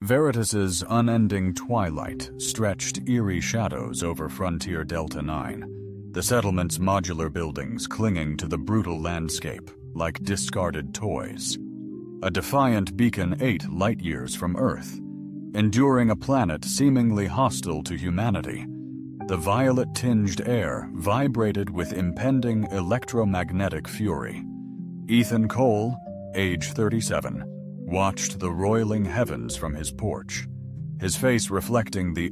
Veritas's unending twilight stretched eerie shadows over Frontier Delta 9, the settlement's modular buildings clinging to the brutal landscape like discarded toys. A defiant beacon 8 light-years from Earth, enduring a planet seemingly hostile to humanity. The violet-tinged air vibrated with impending electromagnetic fury. Ethan Cole, age 37, watched the roiling heavens from his porch, his face reflecting the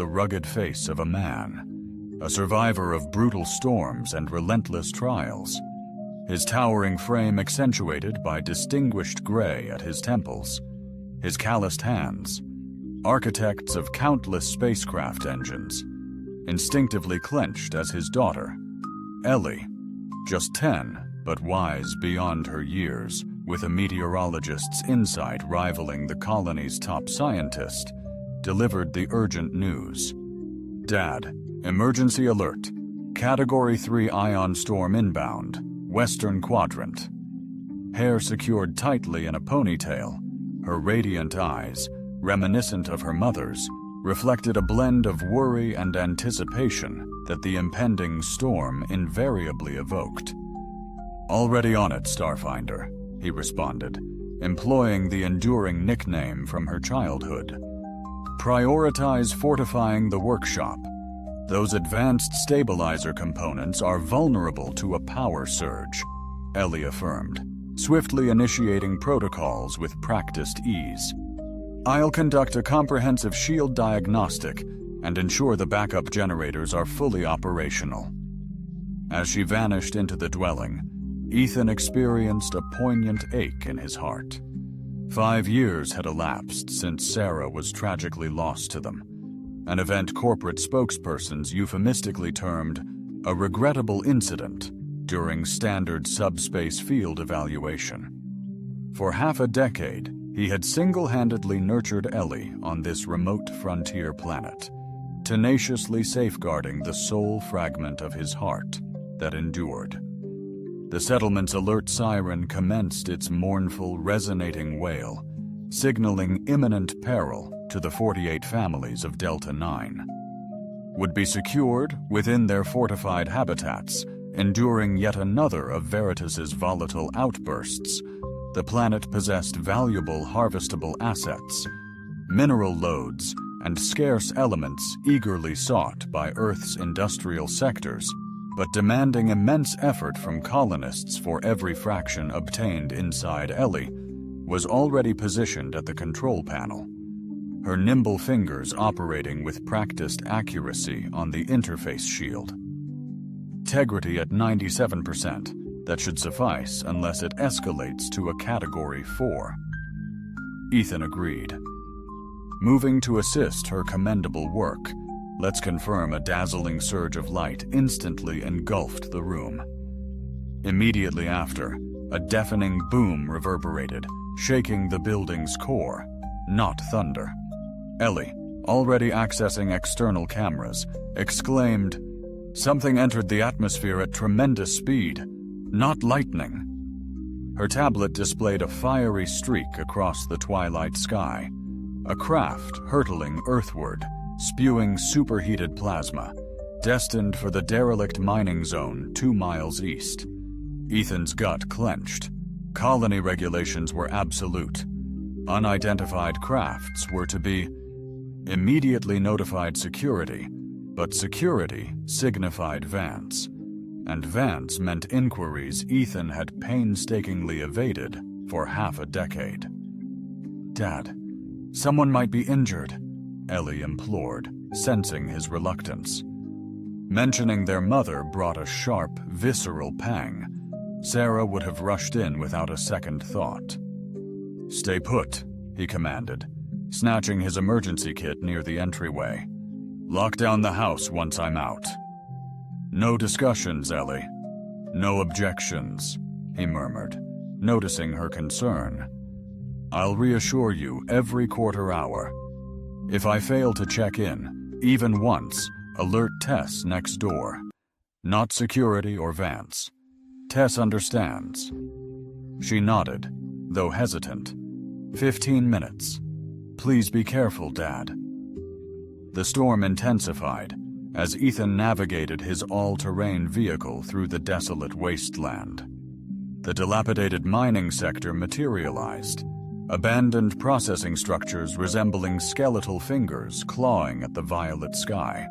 rugged face of a man, a survivor of brutal storms and relentless trials, his towering frame accentuated by distinguished gray at his temples, his calloused hands, architects of countless spacecraft engines, instinctively clenched as his daughter, Ellie, just 10 but wise beyond her years, with a meteorologist's insight rivaling the colony's top scientist, delivered the urgent news. Dad, emergency alert. Category 3 ion storm inbound, western quadrant. Hair secured tightly in a ponytail, her radiant eyes, reminiscent of her mother's, reflected a blend of worry and anticipation that the impending storm invariably evoked. "Already on it, Starfinder," he responded, employing the enduring nickname from her childhood. "Prioritize fortifying the workshop. Those advanced stabilizer components are vulnerable to a power surge," Ellie affirmed, swiftly initiating protocols with practiced ease. "I'll conduct a comprehensive shield diagnostic and ensure the backup generators are fully operational." As she vanished into the dwelling, Ethan experienced a poignant ache in his heart. 5 years had elapsed since Sarah was tragically lost to them, an event corporate spokespersons euphemistically termed a regrettable incident during standard subspace field evaluation. For half a decade, he had single-handedly nurtured Ellie on this remote frontier planet, tenaciously safeguarding the sole fragment of his heart that endured. The settlement's alert siren commenced its mournful, resonating wail, signaling imminent peril to the 48 families of Delta 9. Would be secured within their fortified habitats, enduring yet another of Veritas's volatile outbursts. The planet possessed valuable harvestable assets, mineral lodes, and scarce elements eagerly sought by Earth's industrial sectors, but demanding immense effort from colonists for every fraction obtained inside Ellie, was already positioned at the control panel, her nimble fingers operating with practiced accuracy on the interface shield. Integrity at 97%, that should suffice unless it escalates to a Category 4. Ethan agreed. Moving to assist her commendable work, let's confirm a dazzling surge of light instantly engulfed the room. Immediately after, a deafening boom reverberated, shaking the building's core, not thunder. Ellie, already accessing external cameras, exclaimed, "Something entered the atmosphere at tremendous speed, not lightning." Her tablet displayed a fiery streak across the twilight sky, a craft hurtling earthward, spewing superheated plasma, destined for the derelict mining zone 2 miles east. Ethan's gut clenched. Colony regulations were absolute. Unidentified crafts were to be immediately notified security, but security signified Vance, and Vance meant inquiries Ethan had painstakingly evaded for half a decade. "Dad, someone might be injured," Ellie implored, sensing his reluctance. Mentioning their mother brought a sharp, visceral pang. Sarah would have rushed in without a second thought. "Stay put," he commanded, snatching his emergency kit near the entryway. "Lock down the house once I'm out." "No discussions, Ellie. No objections," he murmured, noticing her concern. "I'll reassure you every quarter hour. If I fail to check in, even once, alert Tess next door. Not security or Vance. Tess understands." She nodded, though hesitant. 15 minutes. "Please be careful, Dad." The storm intensified as Ethan navigated his all-terrain vehicle through the desolate wasteland. The dilapidated mining sector materialized, abandoned processing structures resembling skeletal fingers clawing at the violet sky.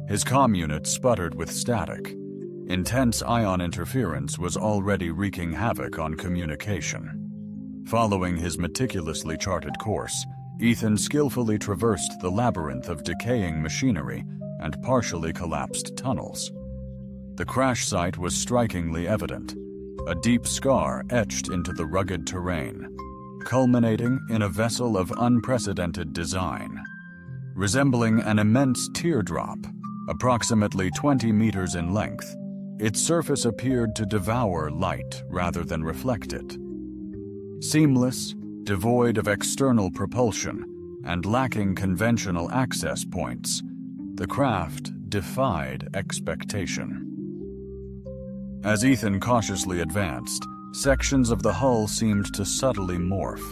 His comm unit sputtered with static. Intense ion interference was already wreaking havoc on communication. Following his meticulously charted course, Ethan skillfully traversed the labyrinth of decaying machinery and partially collapsed tunnels. The crash site was strikingly evident, a deep scar etched into the rugged terrain, culminating in a vessel of unprecedented design. Resembling an immense teardrop, approximately 20 meters in length, its surface appeared to devour light rather than reflect it. Seamless, devoid of external propulsion, and lacking conventional access points, the craft defied expectation. As Ethan cautiously advanced, sections of the hull seemed to subtly morph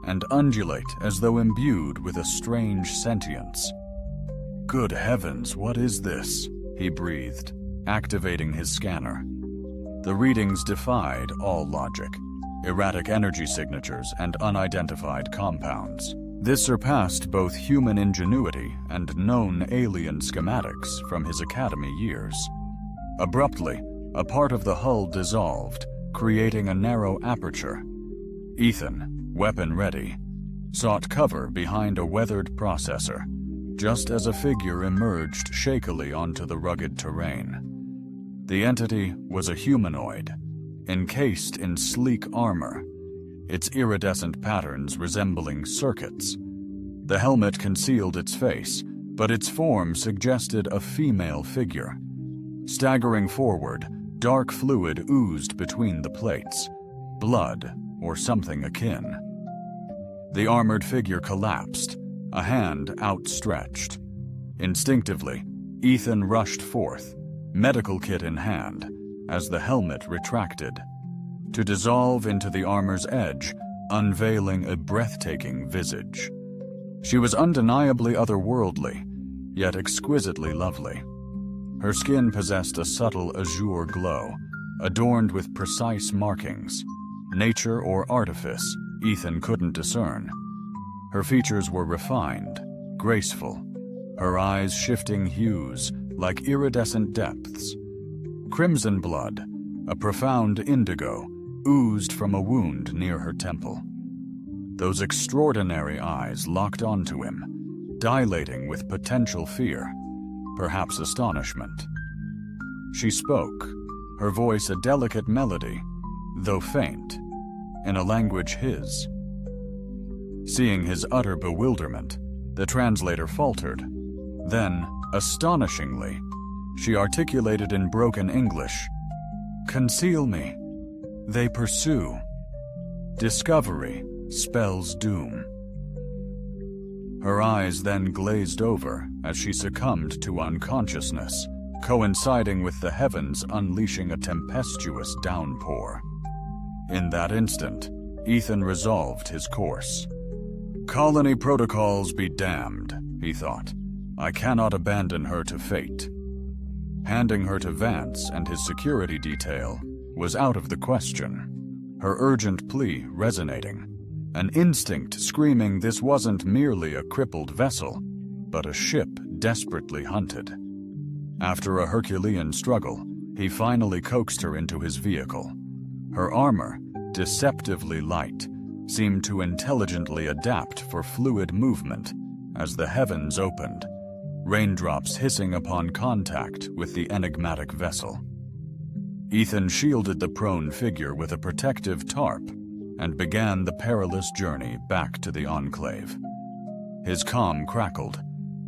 and undulate as though imbued with a strange sentience. "Good heavens, what is this?" he breathed, activating his scanner. The readings defied all logic. Erratic energy signatures and unidentified compounds. This surpassed both human ingenuity and known alien schematics from his academy years. Abruptly, a part of the hull dissolved, creating a narrow aperture. Ethan, weapon ready, sought cover behind a weathered processor, just as a figure emerged shakily onto the rugged terrain. The entity was a humanoid, encased in sleek armor, its iridescent patterns resembling circuits. The helmet concealed its face, but its form suggested a female figure. Staggering forward, dark fluid oozed between the plates, blood or something akin. The armored figure collapsed, a hand outstretched. Instinctively, Ethan rushed forth, medical kit in hand, as the helmet retracted, to dissolve into the armor's edge, unveiling a breathtaking visage. She was undeniably otherworldly, yet exquisitely lovely. Her skin possessed a subtle azure glow, adorned with precise markings. Nature or artifice, Ethan couldn't discern. Her features were refined, graceful, her eyes shifting hues like iridescent depths. Crimson blood, a profound indigo, oozed from a wound near her temple. Those extraordinary eyes locked onto him, dilating with potential fear, perhaps astonishment. She spoke, her voice a delicate melody, though faint, in a language his. Seeing his utter bewilderment, the translator faltered. Then, astonishingly, she articulated in broken English, "Conceal me. They pursue. Discovery spells doom." Her eyes then glazed over as she succumbed to unconsciousness, coinciding with the heavens unleashing a tempestuous downpour. In that instant, Ethan resolved his course. "Colony protocols be damned," he thought. "I cannot abandon her to fate." Handing her to Vance and his security detail was out of the question, her urgent plea resonating, an instinct screaming this wasn't merely a crippled vessel, but a ship desperately hunted. After a Herculean struggle, he finally coaxed her into his vehicle. Her armor, deceptively light, seemed to intelligently adapt for fluid movement as the heavens opened, raindrops hissing upon contact with the enigmatic vessel. Ethan shielded the prone figure with a protective tarp and began the perilous journey back to the Enclave. His comm crackled,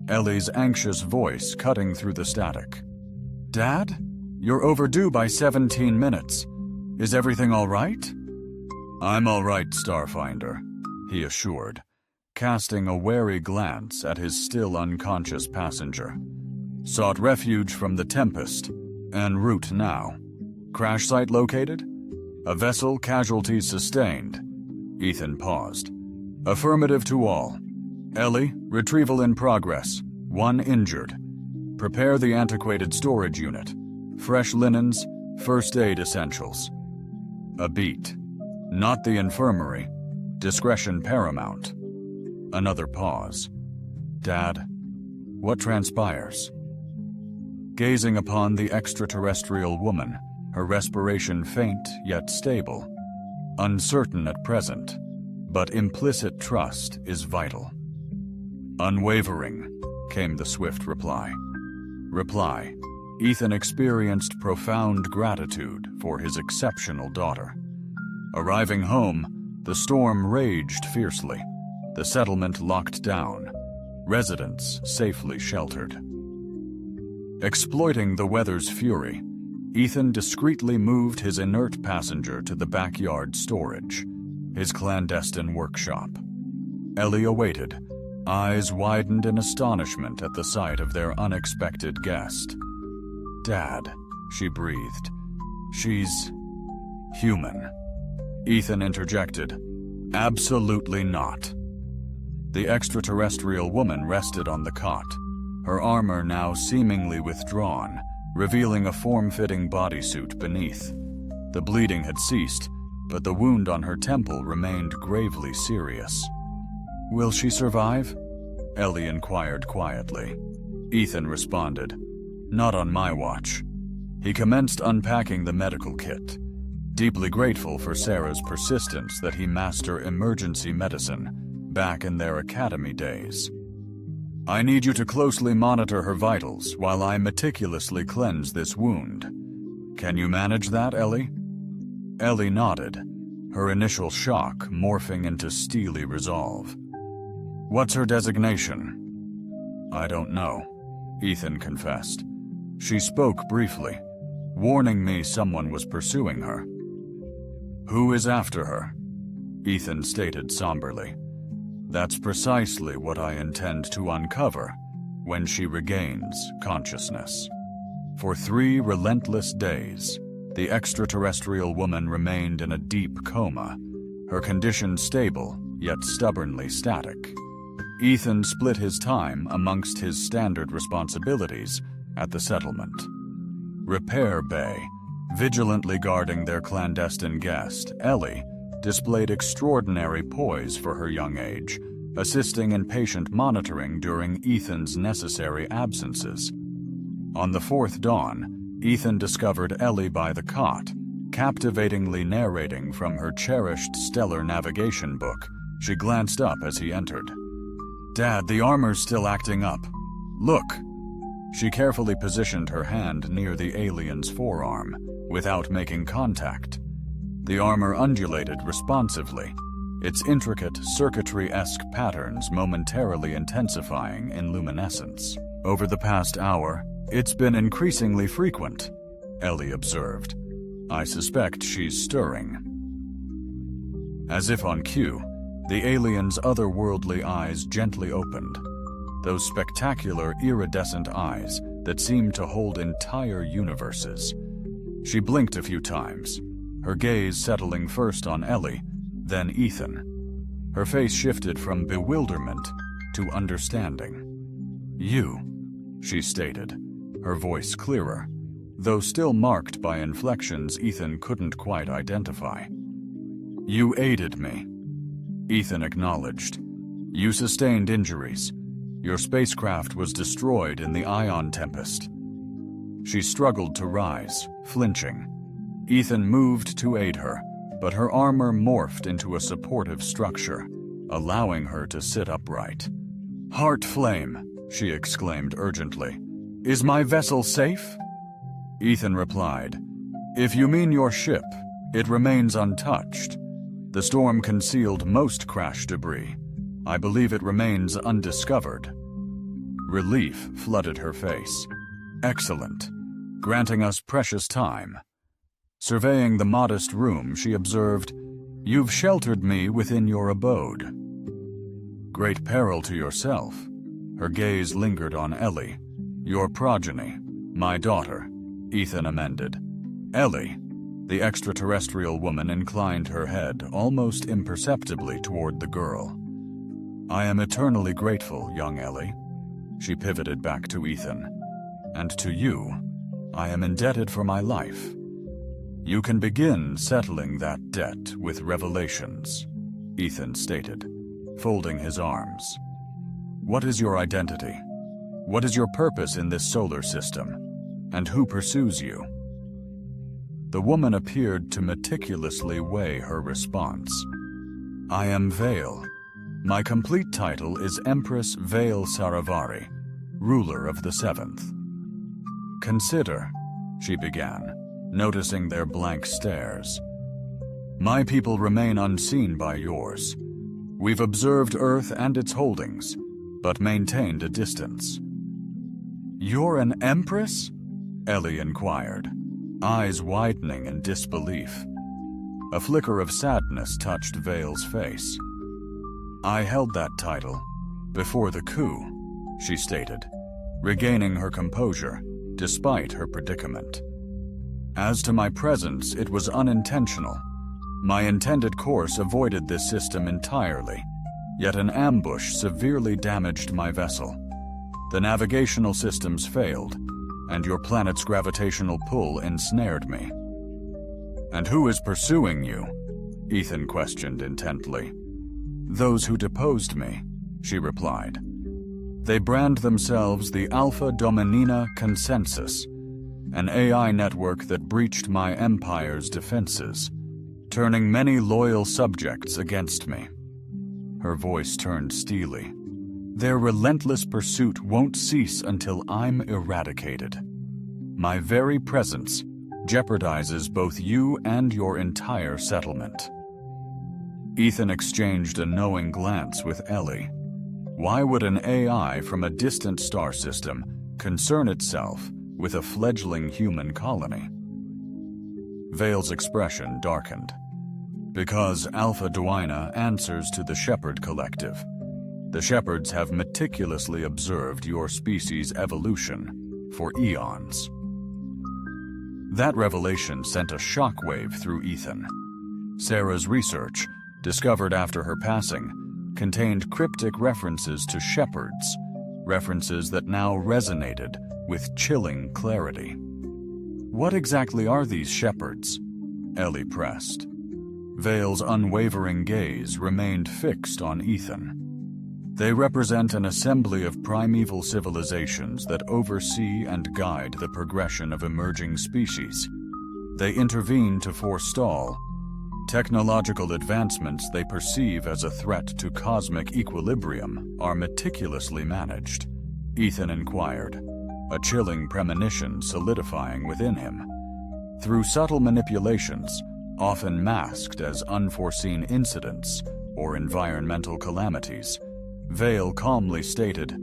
Ellie's anxious voice cutting through the static. "Dad? You're overdue by 17 minutes. Is everything all right?" "I'm all right, Starfinder," he assured, casting a wary glance at his still unconscious passenger. "Sought refuge from the Tempest, en route now. Crash site located? A vessel, casualties sustained." Ethan paused. Affirmative to all. Ellie, retrieval in progress. 1 injured. Prepare the antiquated storage unit. Fresh linens, first aid essentials. A beat. Not the infirmary. Discretion paramount. Another pause. Dad, what transpires? Gazing upon the extraterrestrial woman, her respiration faint yet stable. Uncertain at present, but implicit trust is vital. Unwavering, came the swift reply. Ethan experienced profound gratitude for his exceptional daughter. Arriving home, the storm raged fiercely. The settlement locked down. Residents safely sheltered. Exploiting the weather's fury, Ethan discreetly moved his inert passenger to the backyard storage, his clandestine workshop. Ellie awaited, eyes widened in astonishment at the sight of their unexpected guest. Dad, she breathed. She's human. Ethan interjected. Absolutely not. The extraterrestrial woman rested on the cot, her armor now seemingly withdrawn, revealing a form-fitting bodysuit beneath. The bleeding had ceased, but the wound on her temple remained gravely serious. Will she survive? Ellie inquired quietly. Ethan responded, Not on my watch. He commenced unpacking the medical kit, deeply grateful for Sarah's persistence that he master emergency medicine back in their academy days. I need you to closely monitor her vitals while I meticulously cleanse this wound. Can you manage that, Ellie? Ellie nodded, her initial shock morphing into steely resolve. What's her designation? I don't know, Ethan confessed. She spoke briefly, warning me someone was pursuing her. Who is after her? Ethan stated somberly. That's precisely what I intend to uncover when she regains consciousness. For 3 relentless days, the extraterrestrial woman remained in a deep coma, her condition stable yet stubbornly static. Ethan split his time amongst his standard responsibilities at the settlement. Repair bay, vigilantly guarding their clandestine guest, Ellie, displayed extraordinary poise for her young age, assisting in patient monitoring during Ethan's necessary absences. On the 4th dawn, Ethan discovered Ellie by the cot, captivatingly narrating from her cherished stellar navigation book. She glanced up as he entered. Dad, the armor's still acting up. Look. She carefully positioned her hand near the alien's forearm, without making contact. The armor undulated responsively, its intricate circuitry-esque patterns momentarily intensifying in luminescence. Over the past hour, it's been increasingly frequent, Ellie observed. I suspect she's stirring. As if on cue, the alien's otherworldly eyes gently opened. Those spectacular iridescent eyes that seemed to hold entire universes. She blinked a few times, her gaze settling first on Ellie, then Ethan. Her face shifted from bewilderment to understanding. You, she stated, her voice clearer, though still marked by inflections Ethan couldn't quite identify. You aided me, Ethan acknowledged. You sustained injuries. Your spacecraft was destroyed in the ion tempest. She struggled to rise, flinching. Ethan moved to aid her, but her armor morphed into a supportive structure, allowing her to sit upright. Heart flame, she exclaimed urgently. Is my vessel safe? Ethan replied, If you mean your ship, it remains untouched. The storm concealed most crash debris. I believe it remains undiscovered. Relief flooded her face. Excellent, granting us precious time. Surveying the modest room, she observed, You've sheltered me within your abode. Great peril to yourself. Her gaze lingered on Ellie. Your progeny, my daughter, Ethan amended. Ellie, the extraterrestrial woman inclined her head almost imperceptibly toward the girl. I am eternally grateful, young Ellie. She pivoted back to Ethan. And to you, I am indebted for my life. You can begin settling that debt with revelations, Ethan stated, folding his arms. What is your identity? What is your purpose in this solar system? And who pursues you? The woman appeared to meticulously weigh her response. I am Vale. My complete title is Empress Vale Saravari, ruler of the Seventh. Consider, she began, noticing their blank stares. My people remain unseen by yours. We've observed Earth and its holdings, but maintained a distance. You're an empress? Ellie inquired, eyes widening in disbelief. A flicker of sadness touched Vale's face. I held that title before the coup, she stated, regaining her composure despite her predicament. As to my presence, it was unintentional. My intended course avoided this system entirely, yet an ambush severely damaged my vessel. The navigational systems failed, and your planet's gravitational pull ensnared me. And who is pursuing you? Ethan questioned intently. Those who deposed me, she replied. They brand themselves the Alpha Dominina Consensus, an AI network that breached my empire's defenses, turning many loyal subjects against me. Her voice turned steely. Their relentless pursuit won't cease until I'm eradicated. My very presence jeopardizes both you and your entire settlement. Ethan exchanged a knowing glance with Ellie. Why would an AI from a distant star system concern itself with a fledgling human colony? Vale's expression darkened. Because Alpha Duina answers to the Shepherd Collective. The Shepherds have meticulously observed your species' evolution for eons. That revelation sent a shockwave through Ethan. Sarah's research, discovered after her passing, contained cryptic references to shepherds, references that now resonated with chilling clarity. What exactly are these shepherds? Ellie pressed. Vale's unwavering gaze remained fixed on Ethan. They represent an assembly of primeval civilizations that oversee and guide the progression of emerging species. They intervene to forestall technological advancements they perceive as a threat to cosmic equilibrium are meticulously managed, Ethan inquired, a chilling premonition solidifying within him. Through subtle manipulations, often masked as unforeseen incidents or environmental calamities, Vale calmly stated,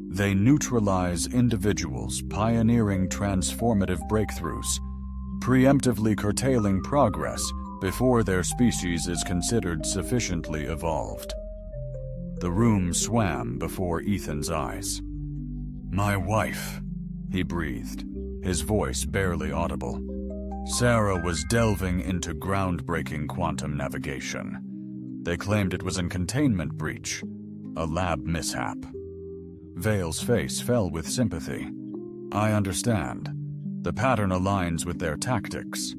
they neutralize individuals pioneering transformative breakthroughs, preemptively curtailing progress before their species is considered sufficiently evolved. The room swam before Ethan's eyes. My wife, he breathed, his voice barely audible. Sarah was delving into groundbreaking quantum navigation. They claimed it was a containment breach, a lab mishap. Vale's face fell with sympathy. I understand. The pattern aligns with their tactics.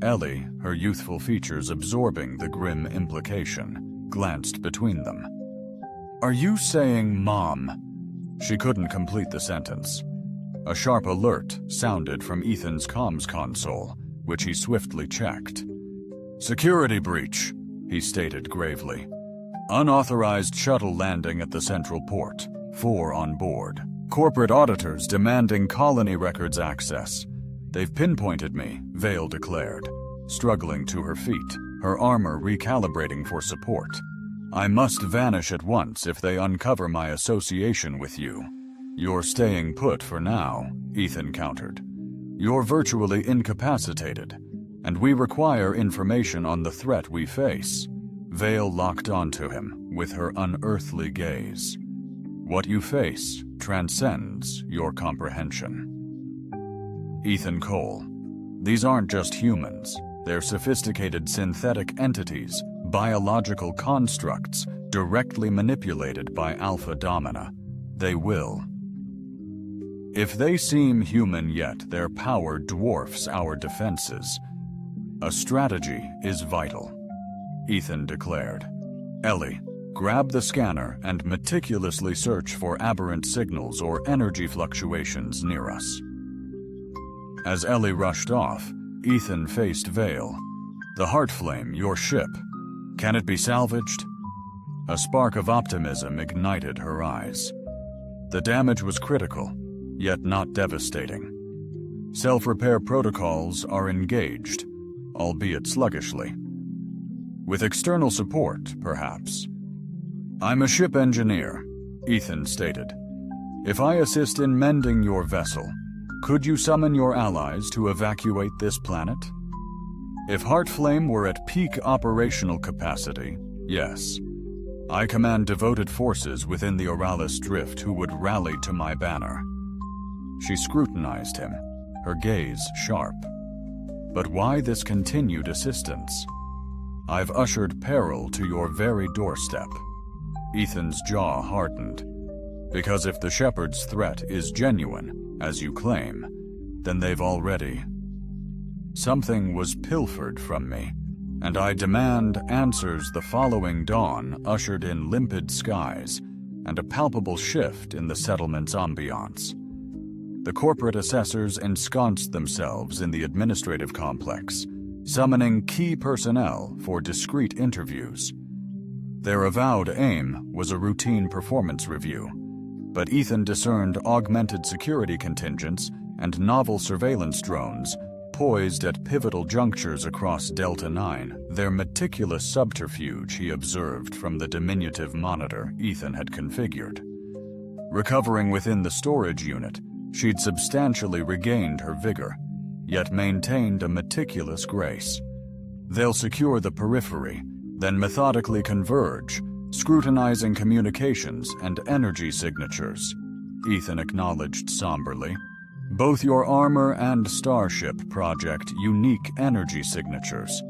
Ellie, her youthful features absorbing the grim implication, glanced between them. Are you saying, Mom? She couldn't complete the sentence. A sharp alert sounded from Ethan's comms console, which he swiftly checked. Security breach, he stated gravely. Unauthorized shuttle landing at the central port. 4 on board. Corporate auditors demanding colony records access. They've pinpointed me, Vale declared, struggling to her feet, her armor recalibrating for support. I must vanish at once if they uncover my association with you. You're staying put for now, Ethan countered. You're virtually incapacitated, and we require information on the threat we face. Vale locked onto him with her unearthly gaze. What you face transcends your comprehension. Ethan Cole. These aren't just humans. They're sophisticated synthetic entities biological constructs directly manipulated by Alpha Domina. They will. If they seem human yet their power dwarfs our defenses, a strategy is vital, Ethan declared. Ellie, grab the scanner and meticulously search for aberrant signals or energy fluctuations near us. As Ellie rushed off, Ethan faced Vale. The Heartflame, your ship. Can it be salvaged? A spark of optimism ignited her eyes. The damage was critical, yet not devastating. Self-repair protocols are engaged, albeit sluggishly. With external support, perhaps. I'm a ship engineer, Ethan stated. If I assist in mending your vessel, could you summon your allies to evacuate this planet? If Heartflame were at peak operational capacity, yes. I command devoted forces within the Wildest Drift who would rally to my banner. She scrutinized him, her gaze sharp. But why this continued assistance? I've ushered peril to your very doorstep. Ethan's jaw hardened. Because if the Shepherd's threat is genuine, as you claim, then they've already. Something was pilfered from me, and I demand answers. The following dawn ushered in limpid skies and a palpable shift in the settlement's ambiance. The corporate assessors ensconced themselves in the administrative complex, summoning key personnel for discreet interviews. Their avowed aim was a routine performance review, but Ethan discerned augmented security contingents and novel surveillance drones poised at pivotal junctures across Delta 9, their meticulous subterfuge he observed from the diminutive monitor Ethan had configured. Recovering within the storage unit, she'd substantially regained her vigor, yet maintained a meticulous grace. They'll secure the periphery, then methodically converge, scrutinizing communications and energy signatures, Ethan acknowledged somberly. Both your armor and starship project unique energy signatures.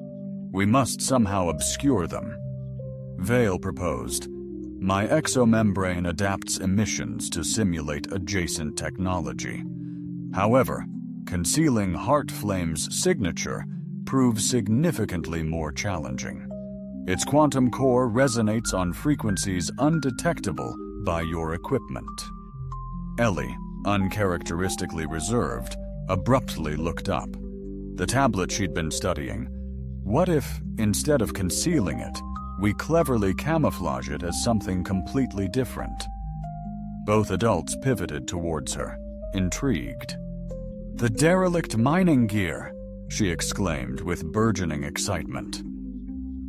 We must somehow obscure them. Vale proposed. My exomembrane adapts emissions to simulate adjacent technology. However, concealing Heartflame's signature proves significantly more challenging. Its quantum core resonates on frequencies undetectable by your equipment. Ellie, uncharacteristically reserved, abruptly looked up. The tablet she'd been studying. What if, instead of concealing it, we cleverly camouflage it as something completely different? Both adults pivoted towards her, intrigued. The derelict mining gear, she exclaimed with burgeoning excitement.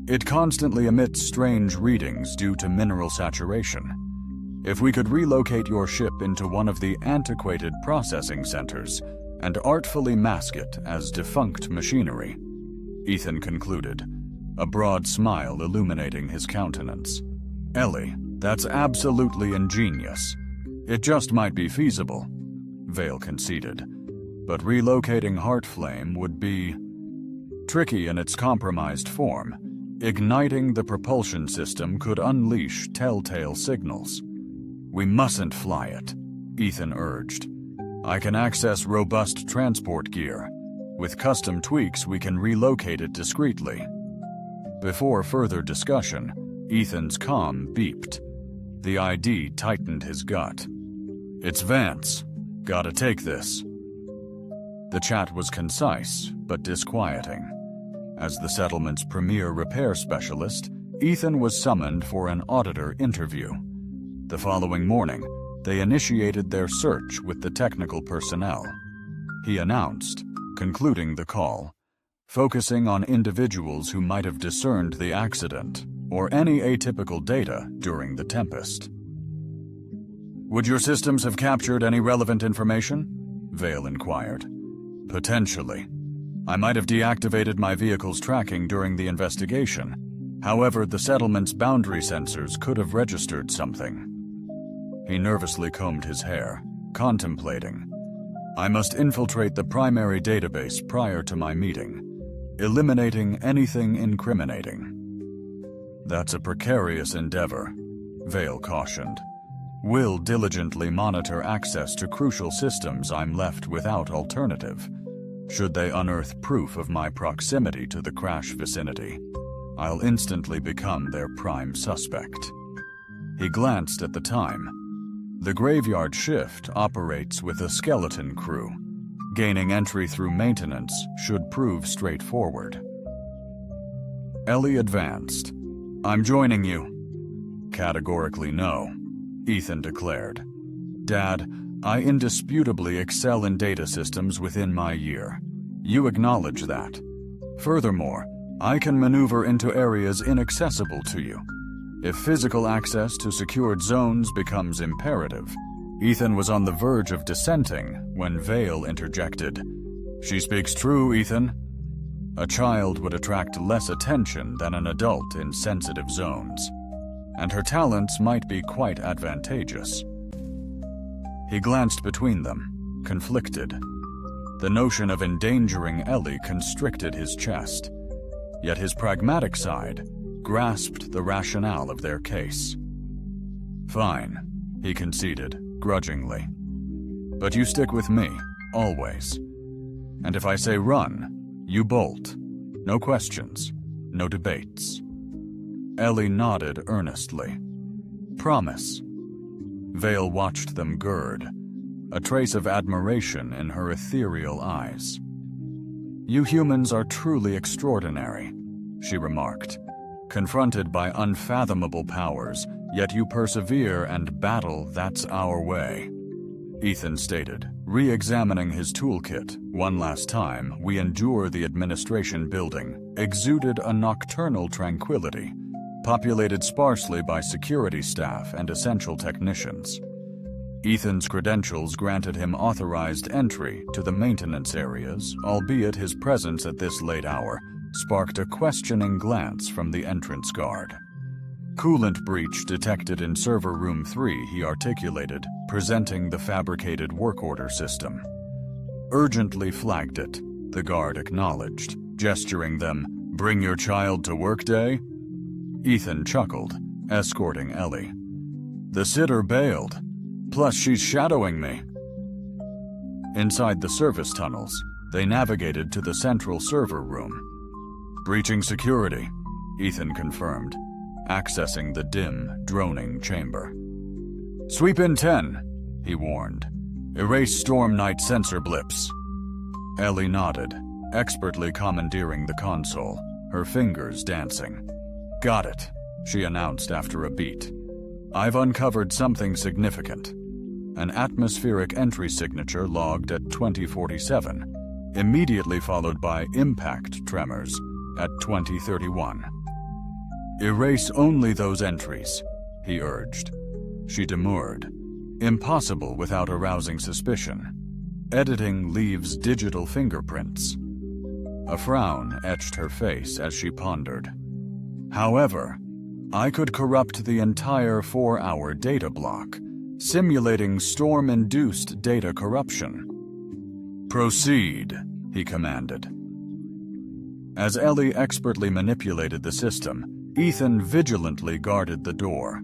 It constantly emits strange readings due to mineral saturation. If we could relocate your ship into one of the antiquated processing centers and artfully mask it as defunct machinery, Ethan concluded, a broad smile illuminating his countenance. Ellie, that's absolutely ingenious. It just might be feasible, Vale conceded, but relocating Heartflame would be tricky in its compromised form. Igniting the propulsion system could unleash telltale signals. We mustn't fly it, Ethan urged. I can access robust transport gear. With custom tweaks, we can relocate it discreetly. Before further discussion, Ethan's comm beeped. The ID tightened his gut. It's Vance. Gotta take this. The chat was concise, but disquieting. As the settlement's premier repair specialist, Ethan was summoned for an auditor interview. The following morning, they initiated their search with the technical personnel. He announced, concluding the call, focusing on individuals who might have discerned the accident or any atypical data during the tempest. Would your systems have captured any relevant information? Vale inquired. Potentially. I might have deactivated my vehicle's tracking during the investigation. However, the settlement's boundary sensors could have registered something. He nervously combed his hair, contemplating. I must infiltrate the primary database prior to my meeting, eliminating anything incriminating. That's a precarious endeavor, Vale cautioned. We'll diligently monitor access to crucial systems I'm left without alternative. Should they unearth proof of my proximity to the crash vicinity, I'll instantly become their prime suspect. He glanced at the time. The graveyard shift operates with a skeleton crew. Gaining entry through maintenance should prove straightforward. Ellie advanced. I'm joining you. Categorically no, Ethan declared. Dad, I indisputably excel in data systems within my year. You acknowledge that. Furthermore, I can maneuver into areas inaccessible to you. If physical access to secured zones becomes imperative, Ethan was on the verge of dissenting when Vale interjected. She speaks true, Ethan. A child would attract less attention than an adult in sensitive zones, and her talents might be quite advantageous. He glanced between them, conflicted. The notion of endangering Ellie constricted his chest, yet his pragmatic side grasped the rationale of their case. Fine, he conceded, grudgingly. But you stick with me, always. And if I say run, you bolt. No questions, no debates. Ellie nodded earnestly. Promise. Vale watched them gird, a trace of admiration in her ethereal eyes. You humans are truly extraordinary, she remarked. Confronted by unfathomable powers, yet you persevere and battle. That's our way. Ethan stated, re-examining his toolkit. One last time, we endure the administration building, exuded a nocturnal tranquility, populated sparsely by security staff and essential technicians. Ethan's credentials granted him authorized entry to the maintenance areas, albeit his presence at this late hour sparked a questioning glance from the entrance guard. Coolant breach detected in server room 3, he articulated, presenting the fabricated work order system. Urgently flagged it, the guard acknowledged, gesturing them, bring your child to work day? Ethan chuckled, escorting Ellie. The sitter bailed, plus she's shadowing me. Inside the service tunnels, they navigated to the central server room. Breaching security, Ethan confirmed, accessing the dim, droning chamber. Sweep in 10, he warned. Erase Storm Knight sensor blips. Ellie nodded, expertly commandeering the console, her fingers dancing. Got it, she announced after a beat. I've uncovered something significant. An atmospheric entry signature logged at 2047, immediately followed by impact tremors at 2031. Erase only those entries, he urged. She demurred. Impossible without arousing suspicion. Editing leaves digital fingerprints. A frown etched her face as she pondered. However, I could corrupt the entire 4-hour data block, simulating storm-induced data corruption. Proceed, he commanded. As Ellie expertly manipulated the system, Ethan vigilantly guarded the door.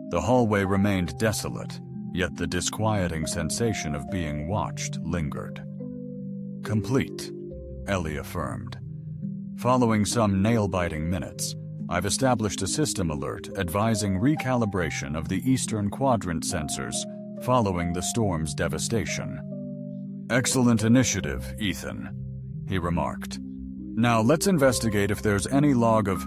The hallway remained desolate, yet the disquieting sensation of being watched lingered. Complete, Ellie affirmed. Following some nail-biting minutes, I've established a system alert advising recalibration of the Eastern Quadrant sensors following the storm's devastation. Excellent initiative, Ethan, he remarked. Now let's investigate if there's any log of...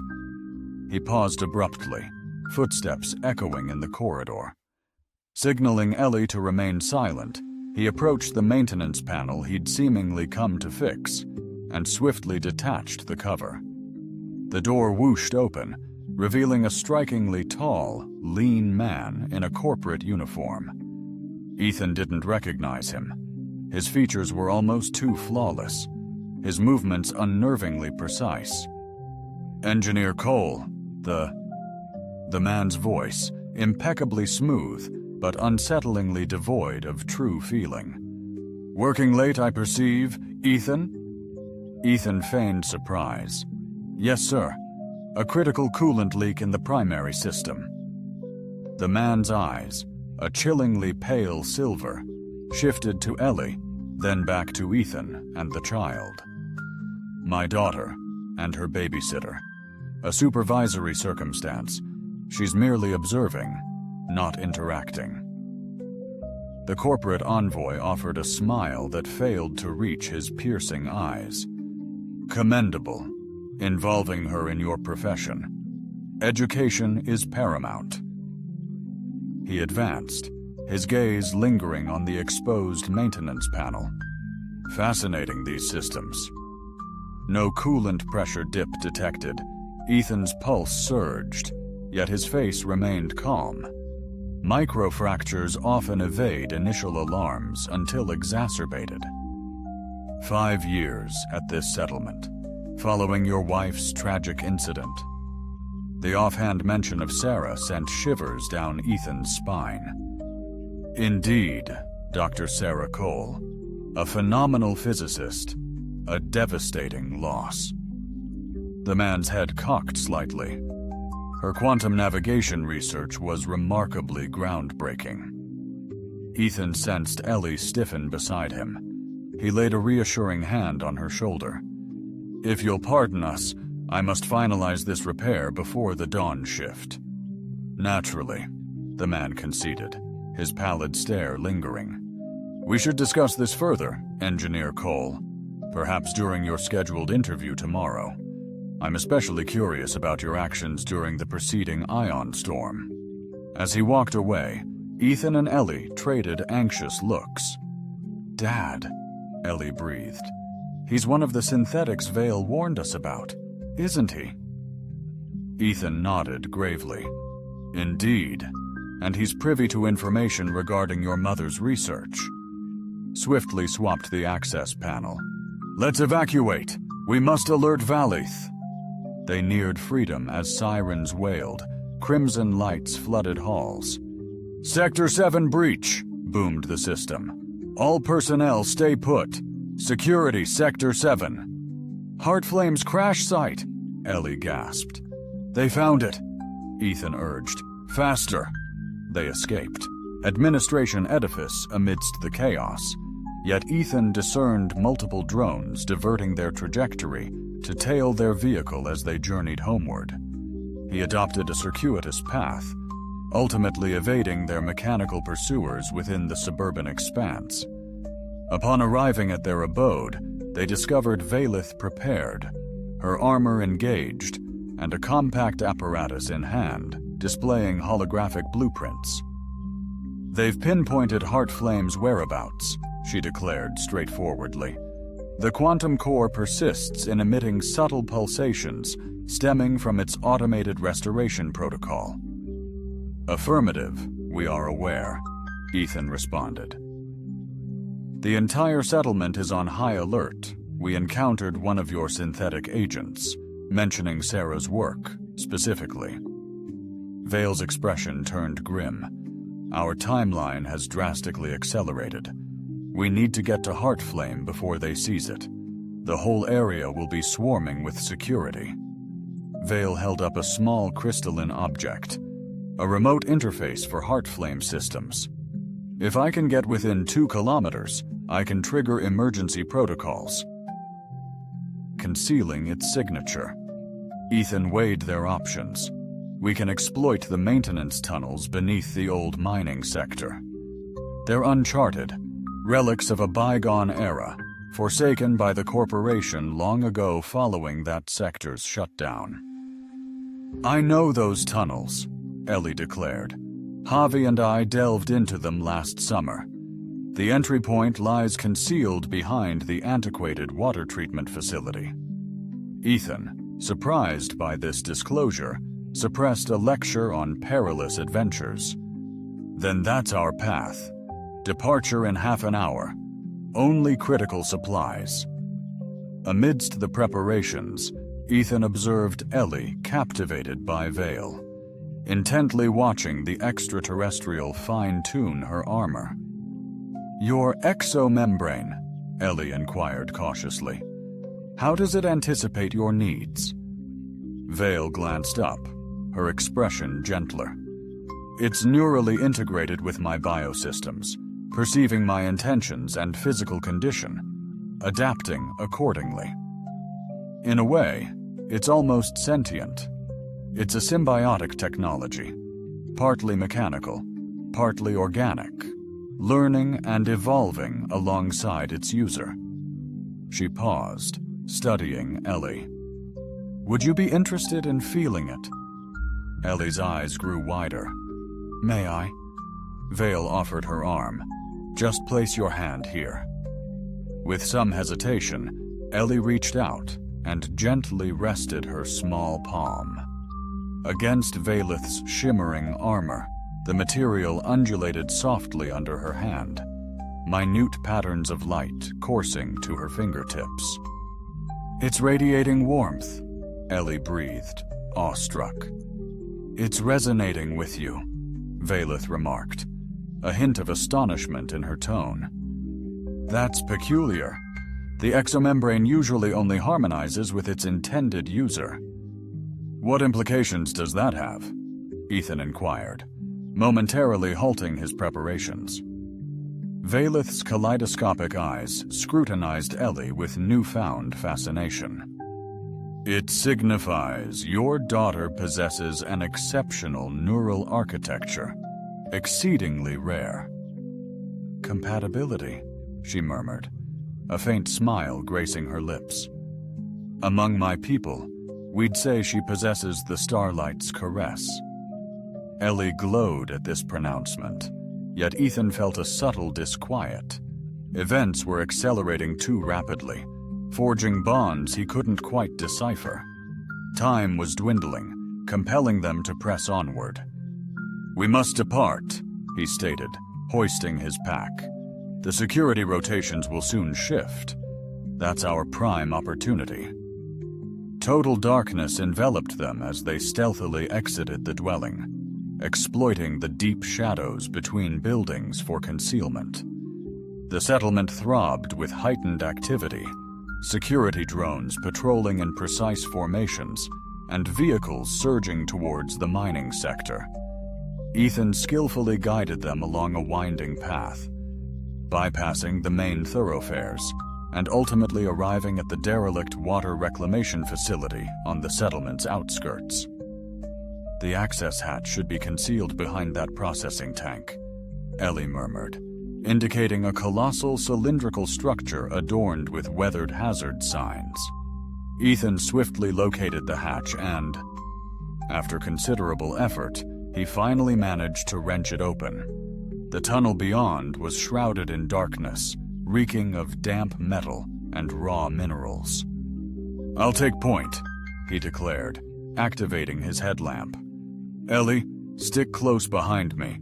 He paused abruptly, footsteps echoing in the corridor. Signaling Ellie to remain silent, he approached the maintenance panel he'd seemingly come to fix, and swiftly detached the cover. The door whooshed open, revealing a strikingly tall, lean man in a corporate uniform. Ethan didn't recognize him. His features were almost too flawless, his movements unnervingly precise. Engineer Cole, the man's voice, impeccably smooth, but unsettlingly devoid of true feeling. Working late, I perceive, Ethan? Ethan feigned surprise. Yes, sir. a critical coolant leak in the primary system. The man's eyes, a chillingly pale silver, shifted to Ellie, then back to Ethan and the child. My daughter and her babysitter. A supervisory circumstance. She's merely observing, not interacting. The corporate envoy offered a smile that failed to reach his piercing eyes. Commendable, involving her in your profession. Education is paramount. He advanced, his gaze lingering on the exposed maintenance panel. Fascinating, these systems. No coolant pressure dip detected. Ethan's pulse surged, yet his face remained calm. Microfractures often evade initial alarms until exacerbated. 5 years at this settlement, following your wife's tragic incident. The offhand mention of Sarah sent shivers down Ethan's spine. Indeed, Dr. Sarah Cole, a phenomenal physicist, a devastating loss. The man's head cocked slightly. Her quantum navigation research was remarkably groundbreaking. Ethan sensed Ellie stiffen beside him. He laid a reassuring hand on her shoulder. If you'll pardon us, I must finalize this repair before the dawn shift. Naturally, the man conceded, his pallid stare lingering. We should discuss this further, Engineer Cole, perhaps during your scheduled interview tomorrow. I'm especially curious about your actions during the preceding ion storm. As he walked away, Ethan and Ellie traded anxious looks. Dad, Ellie breathed. He's one of the synthetics Vale warned us about, isn't he? Ethan nodded gravely. Indeed, and he's privy to information regarding your mother's research. Swiftly swapped the access panel. Let's evacuate. We must alert Valith. They neared freedom as sirens wailed. Crimson lights flooded halls. Sector 7 breach, boomed the system. All personnel stay put. Security Sector 7. Heartflame's crash site, Ellie gasped. They found it, Ethan urged. Faster. They escaped. Administration edifice amidst the chaos. Yet Ethan discerned multiple drones diverting their trajectory to tail their vehicle as they journeyed homeward. He adopted a circuitous path, ultimately evading their mechanical pursuers within the suburban expanse. Upon arriving at their abode, they discovered Valith prepared, her armor engaged, and a compact apparatus in hand, displaying holographic blueprints. They've pinpointed Heartflame's whereabouts, she declared straightforwardly. The quantum core persists in emitting subtle pulsations stemming from its automated restoration protocol. Affirmative, we are aware, Ethan responded. The entire settlement is on high alert. We encountered one of your synthetic agents, mentioning Sarah's work, specifically. Vale's expression turned grim. Our timeline has drastically accelerated. We need to get to Heartflame before they seize it. The whole area will be swarming with security. Vale held up a small crystalline object, a remote interface for Heartflame systems. If I can get within 2 kilometers, I can trigger emergency protocols. Concealing its signature. Ethan weighed their options. We can exploit the maintenance tunnels beneath the old mining sector. They're uncharted, relics of a bygone era, forsaken by the corporation long ago following that sector's shutdown. I know those tunnels, Ellie declared. Javi and I delved into them last summer. The entry point lies concealed behind the antiquated water treatment facility. Ethan, surprised by this disclosure, suppressed a lecture on perilous adventures. Then that's our path. Departure in half an hour. Only critical supplies. Amidst the preparations, Ethan observed Ellie captivated by Vale, intently watching the extraterrestrial fine-tune her armor. Your exomembrane, Ellie inquired cautiously. How does it anticipate your needs? Vale glanced up, her expression gentler. It's neurally integrated with my biosystems, perceiving my intentions and physical condition, adapting accordingly. In a way, it's almost sentient. It's a symbiotic technology, partly mechanical, partly organic, learning and evolving alongside its user. She paused, studying Ellie. Would you be interested in feeling it? Ellie's eyes grew wider. May I? Vale offered her arm. Just place your hand here. With some hesitation, Ellie reached out and gently rested her small palm. Against Valeth's shimmering armor, the material undulated softly under her hand, minute patterns of light coursing to her fingertips. It's radiating warmth, Ellie breathed, awestruck. It's resonating with you, Valeth remarked, a hint of astonishment in her tone. That's peculiar. The exomembrane usually only harmonizes with its intended user. What implications does that have? Ethan inquired, momentarily halting his preparations. Valeth's kaleidoscopic eyes scrutinized Ellie with newfound fascination. It signifies your daughter possesses an exceptional neural architecture, exceedingly rare. Compatibility, she murmured, a faint smile gracing her lips. Among my people, we'd say she possesses the starlight's caress. Ellie glowed at this pronouncement, yet Ethan felt a subtle disquiet. Events were accelerating too rapidly, forging bonds he couldn't quite decipher. Time was dwindling, compelling them to press onward. We must depart, he stated, hoisting his pack. The security rotations will soon shift. That's our prime opportunity. Total darkness enveloped them as they stealthily exited the dwelling, exploiting the deep shadows between buildings for concealment. The settlement throbbed with heightened activity, security drones patrolling in precise formations, and vehicles surging towards the mining sector. Ethan skillfully guided them along a winding path, bypassing the main thoroughfares, and ultimately arriving at the derelict water reclamation facility on the settlement's outskirts. The access hatch should be concealed behind that processing tank, Ellie murmured, indicating a colossal cylindrical structure adorned with weathered hazard signs. Ethan swiftly located the hatch and, after considerable effort, he finally managed to wrench it open. The tunnel beyond was shrouded in darkness, reeking of damp metal and raw minerals. I'll take point, he declared, activating his headlamp. Ellie, stick close behind me.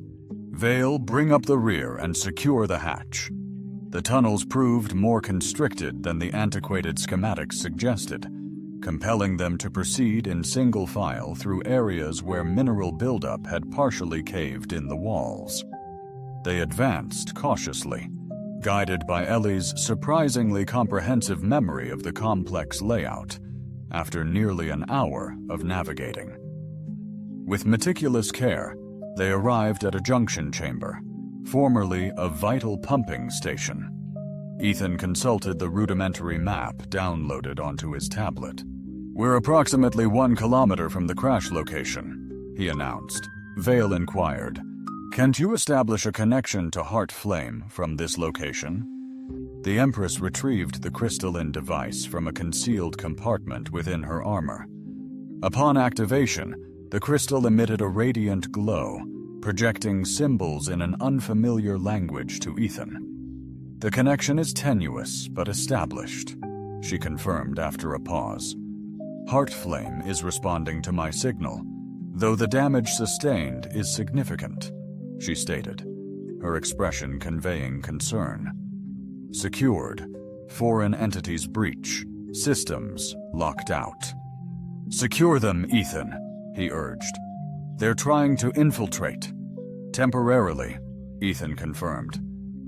Vale, bring up the rear and secure the hatch. The tunnels proved more constricted than the antiquated schematics suggested, compelling them to proceed in single file through areas where mineral buildup had partially caved in the walls. They advanced cautiously, guided by Ellie's surprisingly comprehensive memory of the complex layout, after nearly an hour of navigating. With meticulous care, they arrived at a junction chamber, formerly a vital pumping station. Ethan consulted the rudimentary map downloaded onto his tablet. We're approximately 1 kilometer from the crash location, he announced. Vale inquired, Can't you establish a connection to Heart Flame from this location? The Empress retrieved the crystalline device from a concealed compartment within her armor. Upon activation, the crystal emitted a radiant glow, projecting symbols in an unfamiliar language to Ethan. The connection is tenuous but established, she confirmed after a pause. Heart Flame is responding to my signal, though the damage sustained is significant, she stated, her expression conveying concern. Secured. Foreign entities breach. Systems locked out. Secure them, Ethan, he urged. They're trying to infiltrate. Temporarily, Ethan confirmed.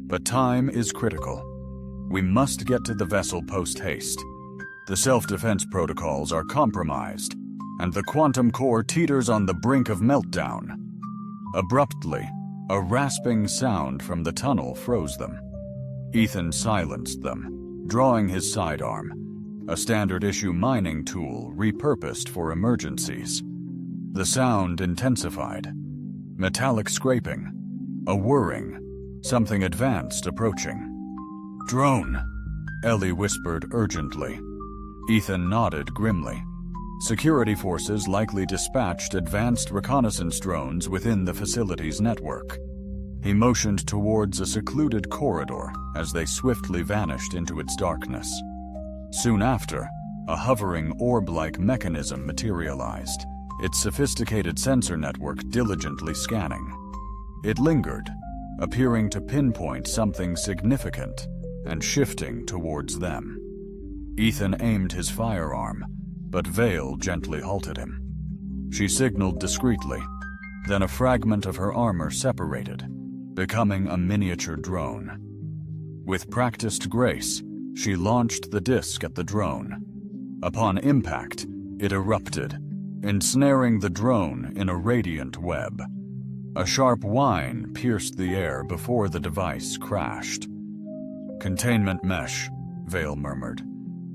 But time is critical. We must get to the vessel post-haste. The self-defense protocols are compromised. and the quantum core teeters on the brink of meltdown. Abruptly, a rasping sound from the tunnel froze them. Ethan silenced them, drawing his sidearm, a standard-issue mining tool repurposed for emergencies. The sound intensified. Metallic scraping, a whirring, something advanced approaching. "Drone," Ellie whispered urgently. Ethan nodded grimly. Security forces likely dispatched advanced reconnaissance drones within the facility's network. He motioned towards a secluded corridor as they swiftly vanished into its darkness. Soon after, a hovering orb-like mechanism materialized, its sophisticated sensor network diligently scanning. It lingered, appearing to pinpoint something significant and shifting towards them. Ethan aimed his firearm, but Vale gently halted him. She signaled discreetly, then a fragment of her armor separated, becoming a miniature drone. With practiced grace, she launched the disc at the drone. Upon impact, it erupted, ensnaring the drone in a radiant web. A sharp whine pierced the air before the device crashed. "Containment mesh," Vale murmured.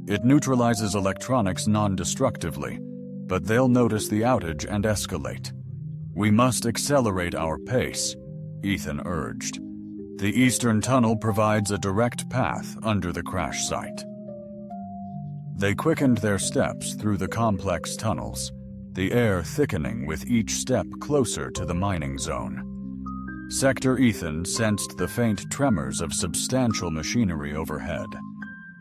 "It neutralizes electronics non-destructively, but they'll notice the outage and escalate. We must accelerate our pace," Ethan urged. "The eastern tunnel provides a direct path under the crash site." They quickened their steps through the complex tunnels, the air thickening with each step closer to the mining zone. Sector Ethan sensed the faint tremors of substantial machinery overhead.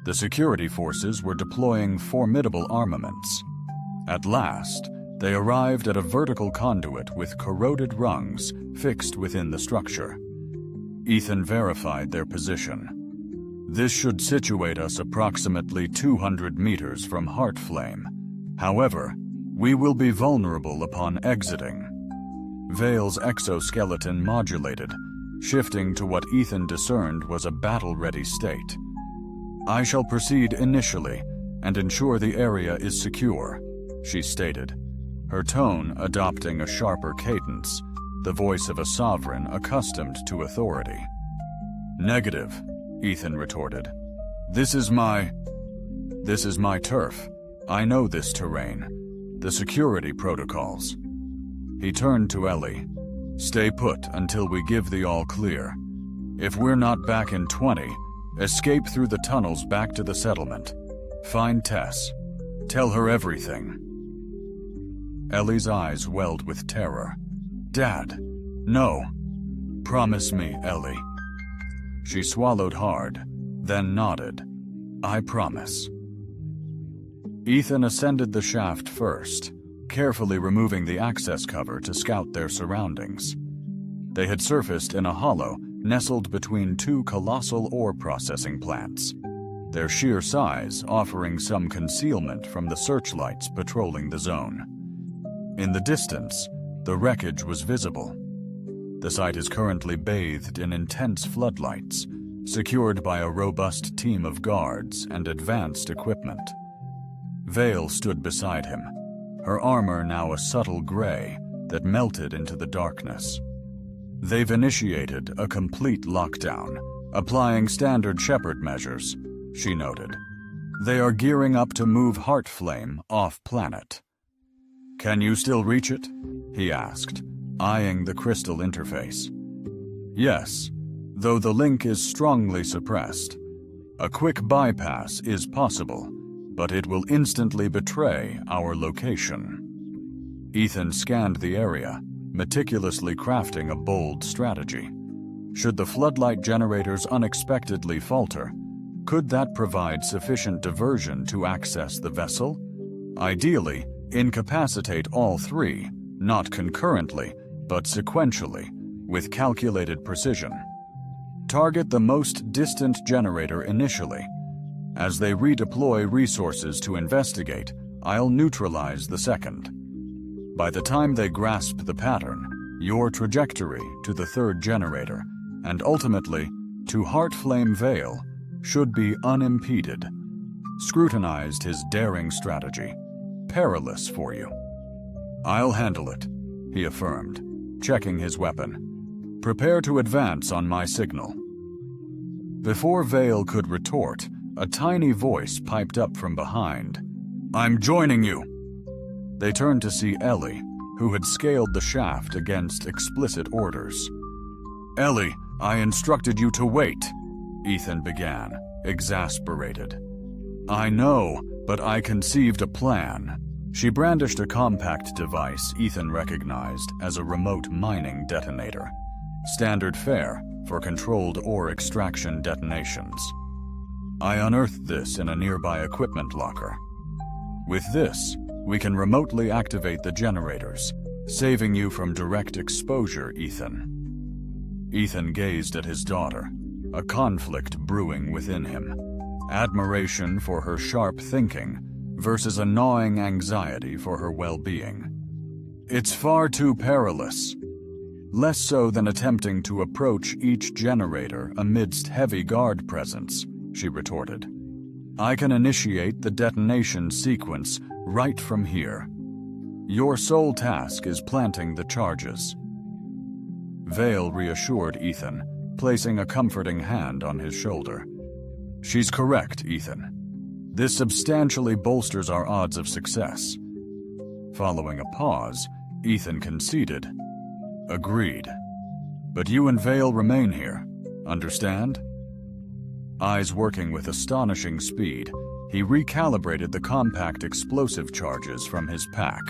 The security forces were deploying formidable armaments. At last, they arrived at a vertical conduit with corroded rungs fixed within the structure. Ethan verified their position. "This should situate us approximately 200 meters from Heartflame. However, we will be vulnerable upon exiting." Vale's exoskeleton modulated, shifting to what Ethan discerned was a battle-ready state. "I shall proceed initially and ensure the area is secure," she stated, her tone adopting a sharper cadence, the voice of a sovereign accustomed to authority. "Negative," Ethan retorted. This is my turf. I know this terrain, the security protocols." He turned to Ellie. "Stay put until we give the all clear. If we're not back in 20, escape through the tunnels back to the settlement. Find Tess. Tell her everything." Ellie's eyes welled with terror. "Dad, no. Promise me, Ellie." She swallowed hard, then nodded. "I promise." Ethan ascended the shaft first, carefully removing the access cover to scout their surroundings. They had surfaced in a hollow nestled between two colossal ore processing plants, their sheer size offering some concealment from the searchlights patrolling the zone. In the distance, the wreckage was visible. The site is currently bathed in intense floodlights, secured by a robust team of guards and advanced equipment. Vale stood beside him, her armor now a subtle gray that melted into the darkness. "They've initiated a complete lockdown, applying standard Shepherd measures," she noted. "They are gearing up to move Heartflame off-planet." "Can you still reach it?" he asked, eyeing the crystal interface. "Yes, though the link is strongly suppressed. A quick bypass is possible, but it will instantly betray our location." Ethan scanned the area, meticulously crafting a bold strategy. Should the floodlight generators unexpectedly falter, could that provide sufficient diversion to access the vessel? Ideally, incapacitate all three, not concurrently, but sequentially, with calculated precision. Target the most distant generator initially. As they redeploy resources to investigate, I'll neutralize the second. By the time they grasp the pattern, your trajectory to the third generator, and ultimately to Heartflame Vale, should be unimpeded. Scrutinized his daring strategy. Perilous for you. "I'll handle it," he affirmed, checking his weapon. "Prepare to advance on my signal." Before Vale could retort, a tiny voice piped up from behind. "I'm joining you." They turned to see Ellie, who had scaled the shaft against explicit orders. "Ellie, I instructed you to wait," Ethan began, exasperated. "I know, but I conceived a plan." She brandished a compact device Ethan recognized as a remote mining detonator. Standard fare for controlled ore extraction detonations. "I unearthed this in a nearby equipment locker. With this, we can remotely activate the generators, saving you from direct exposure, Ethan." Ethan gazed at his daughter, a conflict brewing within him. Admiration for her sharp thinking versus a gnawing anxiety for her well-being. "It's far too perilous. Less so than attempting to approach each generator amidst heavy guard presence," she retorted. "I can initiate the detonation sequence right from here. Your sole task is planting the charges." Vale reassured Ethan, placing a comforting hand on his shoulder. "She's correct, Ethan. This substantially bolsters our odds of success." Following a pause, Ethan conceded. "Agreed. But you and Vale remain here. Understand?" Eyes working with astonishing speed, he recalibrated the compact explosive charges from his pack.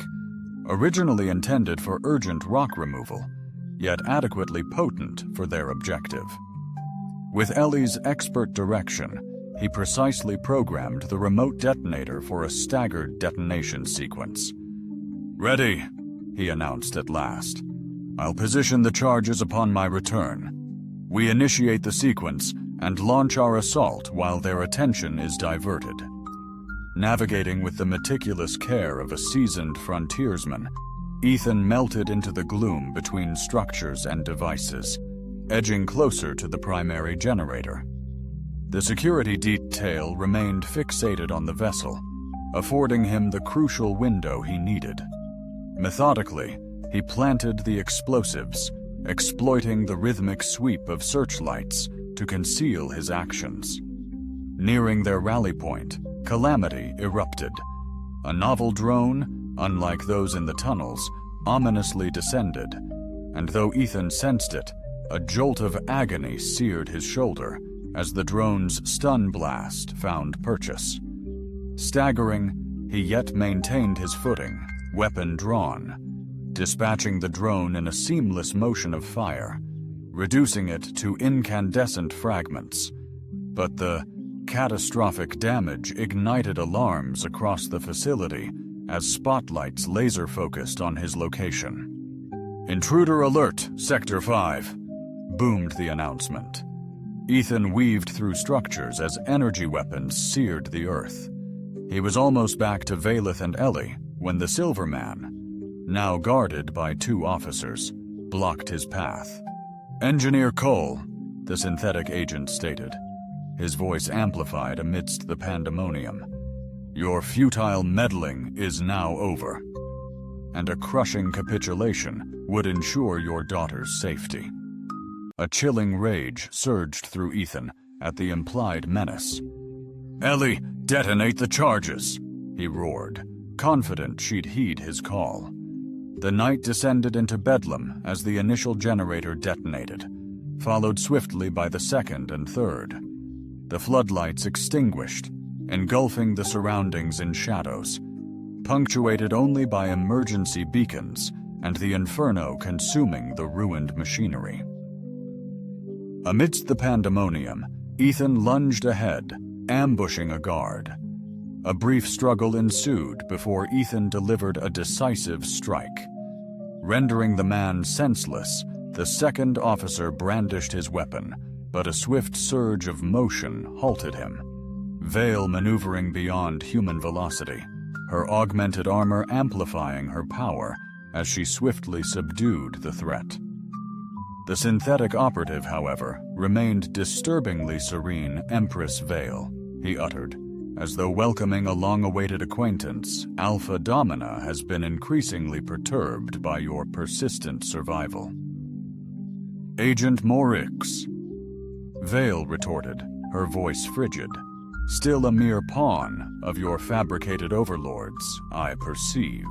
Originally intended for urgent rock removal, yet adequately potent for their objective. With Ellie's expert direction, he precisely programmed the remote detonator for a staggered detonation sequence. "Ready," he announced at last. "I'll position the charges upon my return. We initiate the sequence and launch our assault while their attention is diverted." Navigating with the meticulous care of a seasoned frontiersman, Ethan melted into the gloom between structures and devices, edging closer to the primary generator. The security detail remained fixated on the vessel, affording him the crucial window he needed. Methodically, he planted the explosives, exploiting the rhythmic sweep of searchlights to conceal his actions. Nearing their rally point, calamity erupted. A novel drone, unlike those in the tunnels, ominously descended, and though Ethan sensed it, a jolt of agony seared his shoulder as the drone's stun blast found purchase. Staggering, he yet maintained his footing, weapon drawn, dispatching the drone in a seamless motion of fire, reducing it to incandescent fragments. But the catastrophic damage ignited alarms across the facility as spotlights laser-focused on his location. "Intruder alert, Sector 5, boomed the announcement. Ethan weaved through structures as energy weapons seared the earth. He was almost back to Valeth and Ellie when the Silverman, now guarded by 2 officers, blocked his path. "Engineer Cole," the synthetic agent stated, his voice amplified amidst the pandemonium. "Your futile meddling is now over, and a crushing capitulation would ensure your daughter's safety." A chilling rage surged through Ethan at the implied menace. "Ellie, detonate the charges," he roared, confident she'd heed his call. The night descended into bedlam as the initial generator detonated, followed swiftly by the second and third. The floodlights extinguished, engulfing the surroundings in shadows, punctuated only by emergency beacons and the inferno consuming the ruined machinery. Amidst the pandemonium, Ethan lunged ahead, ambushing a guard. A brief struggle ensued before Ethan delivered a decisive strike. Rendering the man senseless, the second officer brandished his weapon, but a swift surge of motion halted him. Vale maneuvering beyond human velocity, her augmented armor amplifying her power as she swiftly subdued the threat. The synthetic operative, however, remained disturbingly serene. "Empress Vale," he uttered, As though welcoming a long-awaited acquaintance, Alpha Domina has been increasingly perturbed by your persistent survival. Agent Morix, Vale retorted, her voice frigid. Still a mere pawn of your fabricated overlords, I perceive.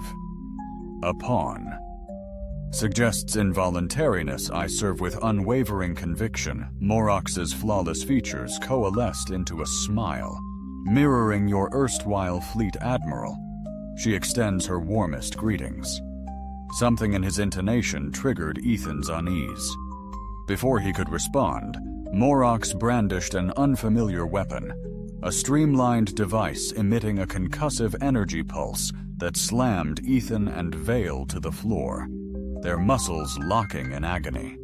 A pawn. Suggests involuntariness I serve with unwavering conviction. Morix's flawless features coalesced into a smile, mirroring your erstwhile fleet admiral. She extends her warmest greetings. Something in his intonation triggered Ethan's unease. Before he could respond, Morix brandished an unfamiliar weapon, a streamlined device emitting a concussive energy pulse that slammed Ethan and Vale to the floor, their muscles locking in agony.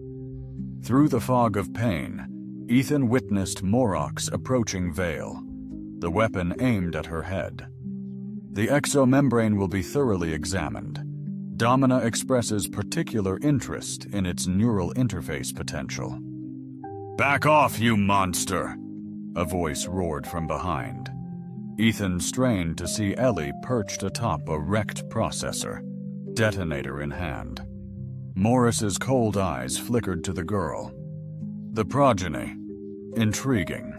Through the fog of pain, Ethan witnessed Morix approaching Vale, the weapon aimed at her head. The exomembrane will be thoroughly examined. Domina expresses particular interest in its neural interface potential. "Back off, you monster!" a voice roared from behind. Ethan strained to see Ellie perched atop a wrecked processor, detonator in hand. Morris's cold eyes flickered to the girl. "The progeny. Intriguing.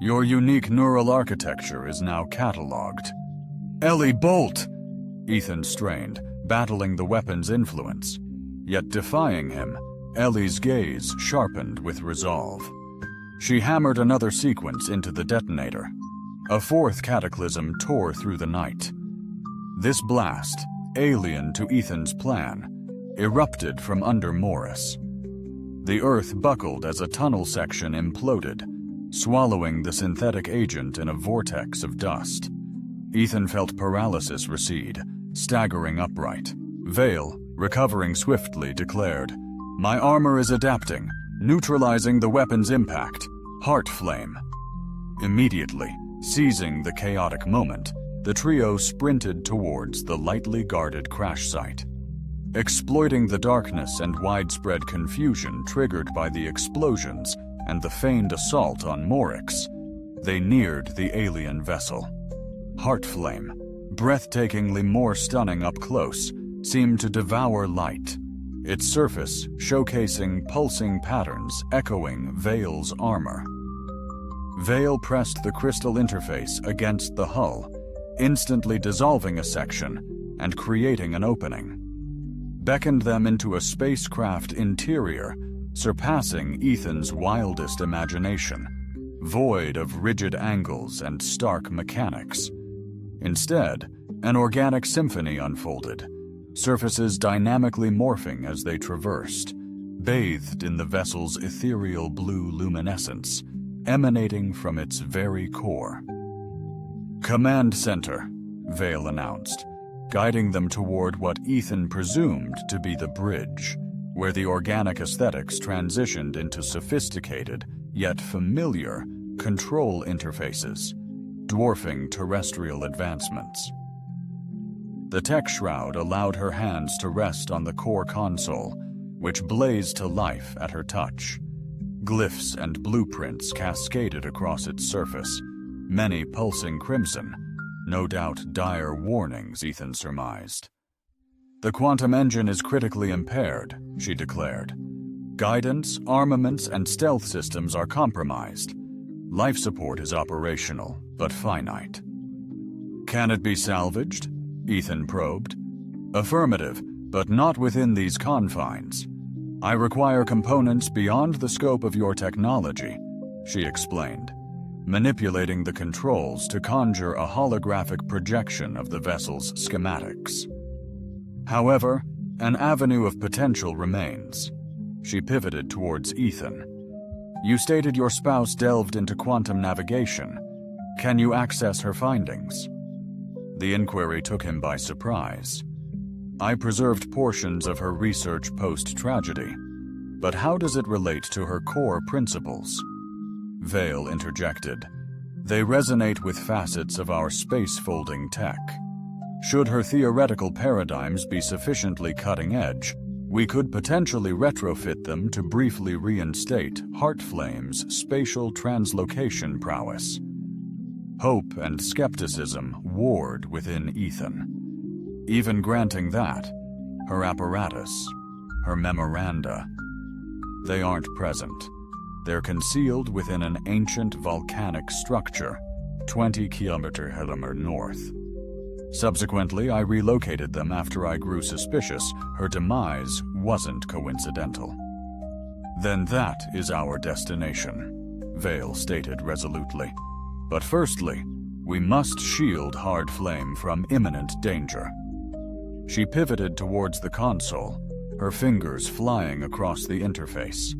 Your unique neural architecture is now catalogued." "Ellie, bolt!" Ethan strained, battling the weapon's influence. Yet defying him, Ellie's gaze sharpened with resolve. She hammered another sequence into the detonator. A fourth cataclysm tore through the night. This blast, alien to Ethan's plan, erupted from under Morris. The earth buckled as a tunnel section imploded, swallowing the synthetic agent in a vortex of dust. Ethan felt paralysis recede, staggering upright. Vale, recovering swiftly, declared, "My armor is adapting, neutralizing the weapon's impact. Heart flame." Immediately, seizing the chaotic moment, the trio sprinted towards the lightly guarded crash site. Exploiting the darkness and widespread confusion triggered by the explosions and the feigned assault on Morix, they neared the alien vessel. Heartflame, breathtakingly more stunning up close, seemed to devour light, its surface showcasing pulsing patterns echoing Vale's armor. Vale pressed the crystal interface against the hull, instantly dissolving a section and creating an opening. Beckoned them into a spacecraft interior surpassing Ethan's wildest imagination, void of rigid angles and stark mechanics. Instead, an organic symphony unfolded, surfaces dynamically morphing as they traversed, bathed in the vessel's ethereal blue luminescence, emanating from its very core. "Command Center," Vale announced, guiding them toward what Ethan presumed to be the bridge, where the organic aesthetics transitioned into sophisticated, yet familiar, control interfaces, dwarfing terrestrial advancements. The tech shroud allowed her hands to rest on the core console, which blazed to life at her touch. Glyphs and blueprints cascaded across its surface, many pulsing crimson, no doubt dire warnings, Ethan surmised. "The quantum engine is critically impaired," she declared. "Guidance, armaments, and stealth systems are compromised. Life support is operational, but finite." "Can it be salvaged?" Ethan probed. "Affirmative, but not within these confines. I require components beyond the scope of your technology," she explained, manipulating the controls to conjure a holographic projection of the vessel's schematics. "However, an avenue of potential remains." She pivoted towards Ethan. "You stated your spouse delved into quantum navigation. Can you access her findings?" The inquiry took him by surprise. "I preserved portions of her research post-tragedy, but how does it relate to her core principles?" Vale interjected. "They resonate with facets of our space-folding tech. Should her theoretical paradigms be sufficiently cutting-edge, we could potentially retrofit them to briefly reinstate Heartflame's spatial translocation prowess." Hope and skepticism warred within Ethan. Even granting that, her apparatus, her memoranda, they aren't present. They're concealed within an ancient volcanic structure, 20 km north. Subsequently, I relocated them after I grew suspicious her demise wasn't coincidental. Then that is our destination, Vale stated resolutely. But firstly, we must shield Hard Flame from imminent danger. She pivoted towards the console, her fingers flying across the interface.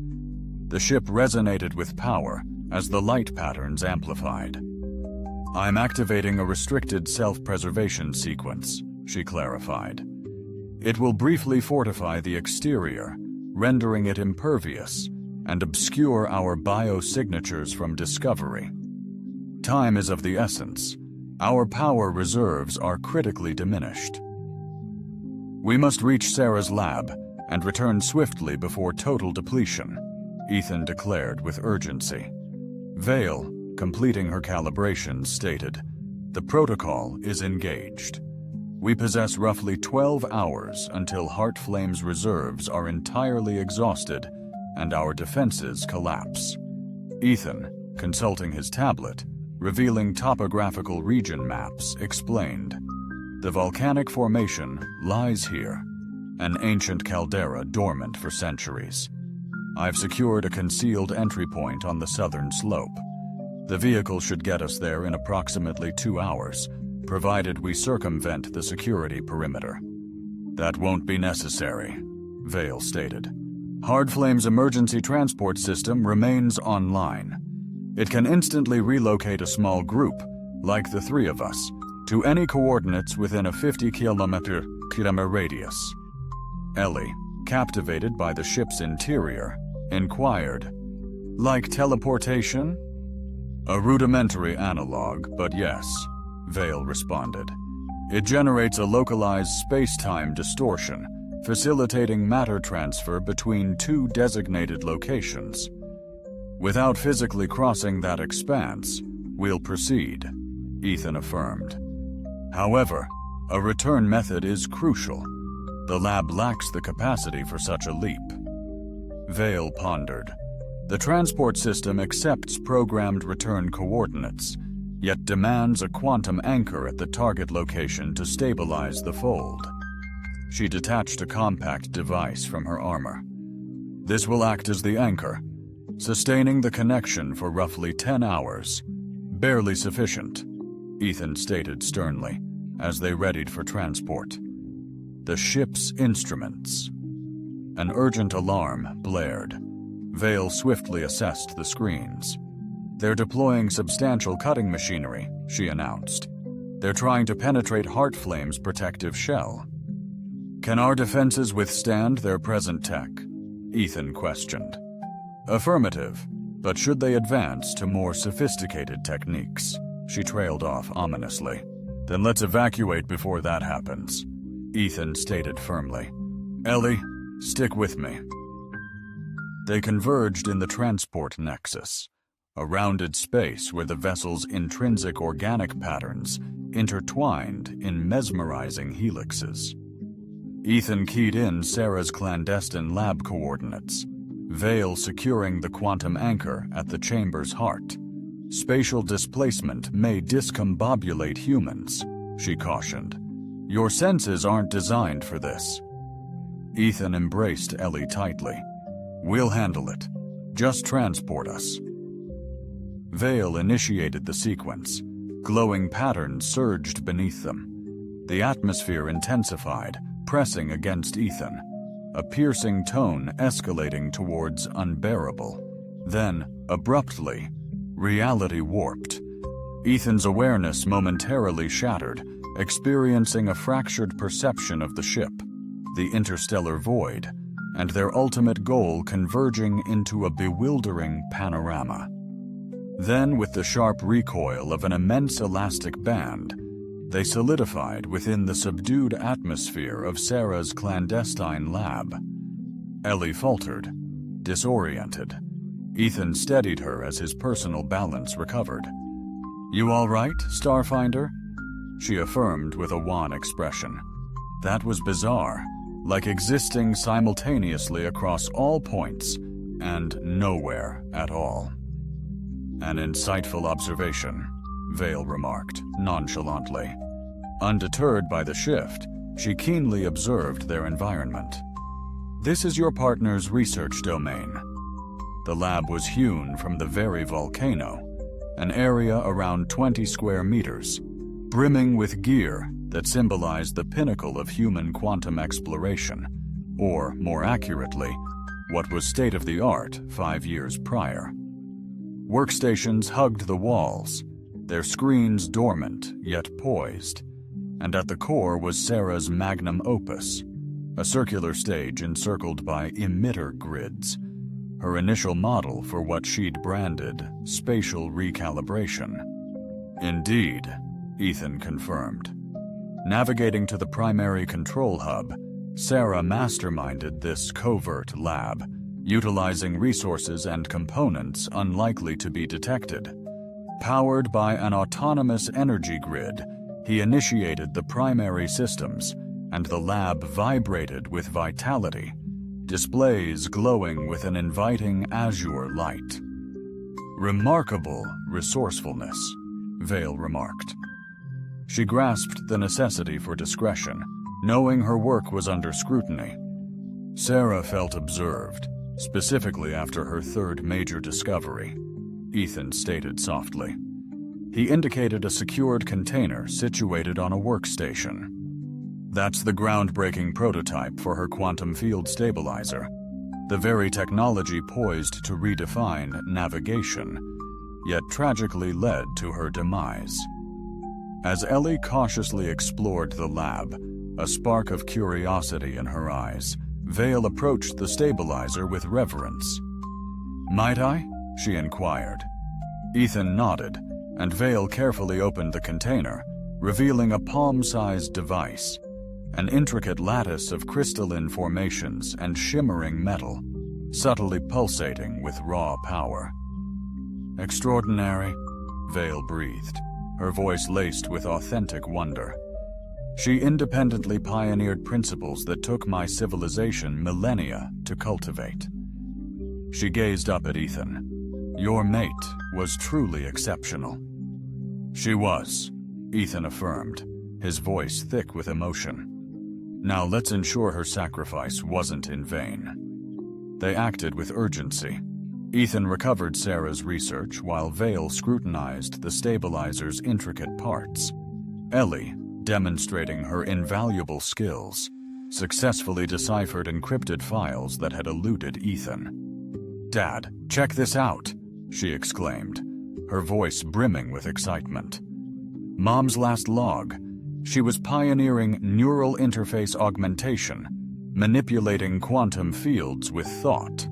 The ship resonated with power as the light patterns amplified. I'm activating a restricted self-preservation sequence, she clarified. It will briefly fortify the exterior, rendering it impervious, and obscure our biosignatures from discovery. Time is of the essence. Our power reserves are critically diminished. We must reach Sarah's lab and return swiftly before total depletion, Ethan declared with urgency. Vale, completing her calibrations, stated, "The protocol is engaged. We possess roughly 12 hours until Heart Flame's reserves are entirely exhausted and our defenses collapse." Ethan, consulting his tablet, revealing topographical region maps, explained, "The volcanic formation lies here, an ancient caldera dormant for centuries. I've secured a concealed entry point on the southern slope. The vehicle should get us there in approximately 2 hours, provided we circumvent the security perimeter." "That won't be necessary," Vale stated. "Hard Flame's emergency transport system remains online. It can instantly relocate a small group, like the 3 of us, to any coordinates within a 50-kilometer radius." Ellie, captivated by the ship's interior, inquired, "Like teleportation?" "A rudimentary analog, but yes," Vale responded. "It generates a localized space-time distortion, facilitating matter transfer between 2 designated locations. Without physically crossing that expanse, we'll proceed," Ethan affirmed. "However, a return method is crucial. The lab lacks the capacity for such a leap." Vale pondered. "The transport system accepts programmed return coordinates, yet demands a quantum anchor at the target location to stabilize the fold." She detached a compact device from her armor. "This will act as the anchor, sustaining the connection for roughly 10 hours. Barely sufficient," Ethan stated sternly, as they readied for transport. The ship's instruments. An urgent alarm blared. Vale swiftly assessed the screens. "They're deploying substantial cutting machinery," she announced. "They're trying to penetrate Heart Flame's protective shell." "Can our defenses withstand their present tech?" Ethan questioned. "Affirmative, but should they advance to more sophisticated techniques?" She trailed off ominously. "Then let's evacuate before that happens," Ethan stated firmly. "Ellie, stick with me." They converged in the transport nexus, a rounded space where the vessel's intrinsic organic patterns intertwined in mesmerizing helixes. Ethan keyed in Sarah's clandestine lab coordinates, Vale securing the quantum anchor at the chamber's heart. "Spatial displacement may discombobulate humans," she cautioned. "Your senses aren't designed for this." Ethan embraced Ellie tightly. "We'll handle it. Just transport us." Vale initiated the sequence. Glowing patterns surged beneath them. The atmosphere intensified, pressing against Ethan, a piercing tone escalating towards unbearable. Then, abruptly, reality warped. Ethan's awareness momentarily shattered, experiencing a fractured perception of the ship, the interstellar void, and their ultimate goal converging into a bewildering panorama. Then, with the sharp recoil of an immense elastic band, they solidified within the subdued atmosphere of Sarah's clandestine lab. Ellie faltered, disoriented. Ethan steadied her as his personal balance recovered. "You all right, Starfinder?" she affirmed with a wan expression. That was bizarre, like existing simultaneously across all points and nowhere at all. "An insightful observation," Vale remarked, nonchalantly. Undeterred by the shift, she keenly observed their environment. "This is your partner's research domain." The lab was hewn from the very volcano, an area around 20 square meters, brimming with gear that symbolized the pinnacle of human quantum exploration, or, more accurately, what was state-of-the-art 5 years prior. Workstations hugged the walls, their screens dormant yet poised, and at the core was Sarah's magnum opus, a circular stage encircled by emitter grids, her initial model for what she'd branded spatial recalibration. "Indeed," Ethan confirmed. Navigating to the primary control hub, Sarah masterminded this covert lab, utilizing resources and components unlikely to be detected. Powered by an autonomous energy grid, he initiated the primary systems, and the lab vibrated with vitality, displays glowing with an inviting azure light. "Remarkable resourcefulness," Vale remarked. She grasped the necessity for discretion, knowing her work was under scrutiny. Sarah felt observed, specifically after her third major discovery, Ethan stated softly. He indicated a secured container situated on a workstation. "That's the groundbreaking prototype for her quantum field stabilizer, the very technology poised to redefine navigation, yet tragically led to her demise." As Ellie cautiously explored the lab, a spark of curiosity in her eyes, Vale approached the stabilizer with reverence. "Might I?" she inquired. Ethan nodded, and Vale carefully opened the container, revealing a palm-sized device, an intricate lattice of crystalline formations and shimmering metal, subtly pulsating with raw power. "Extraordinary," Vale breathed, her voice laced with authentic wonder. "She independently pioneered principles that took my civilization millennia to cultivate." She gazed up at Ethan. "Your mate was truly exceptional." "She was," Ethan affirmed, his voice thick with emotion. "Now let's ensure her sacrifice wasn't in vain." They acted with urgency. Ethan recovered Sarah's research while Vale scrutinized the stabilizer's intricate parts. Ellie, demonstrating her invaluable skills, successfully deciphered encrypted files that had eluded Ethan. "Dad, check this out," she exclaimed, her voice brimming with excitement. Mom's last log. She was pioneering neural interface augmentation, manipulating quantum fields with thought.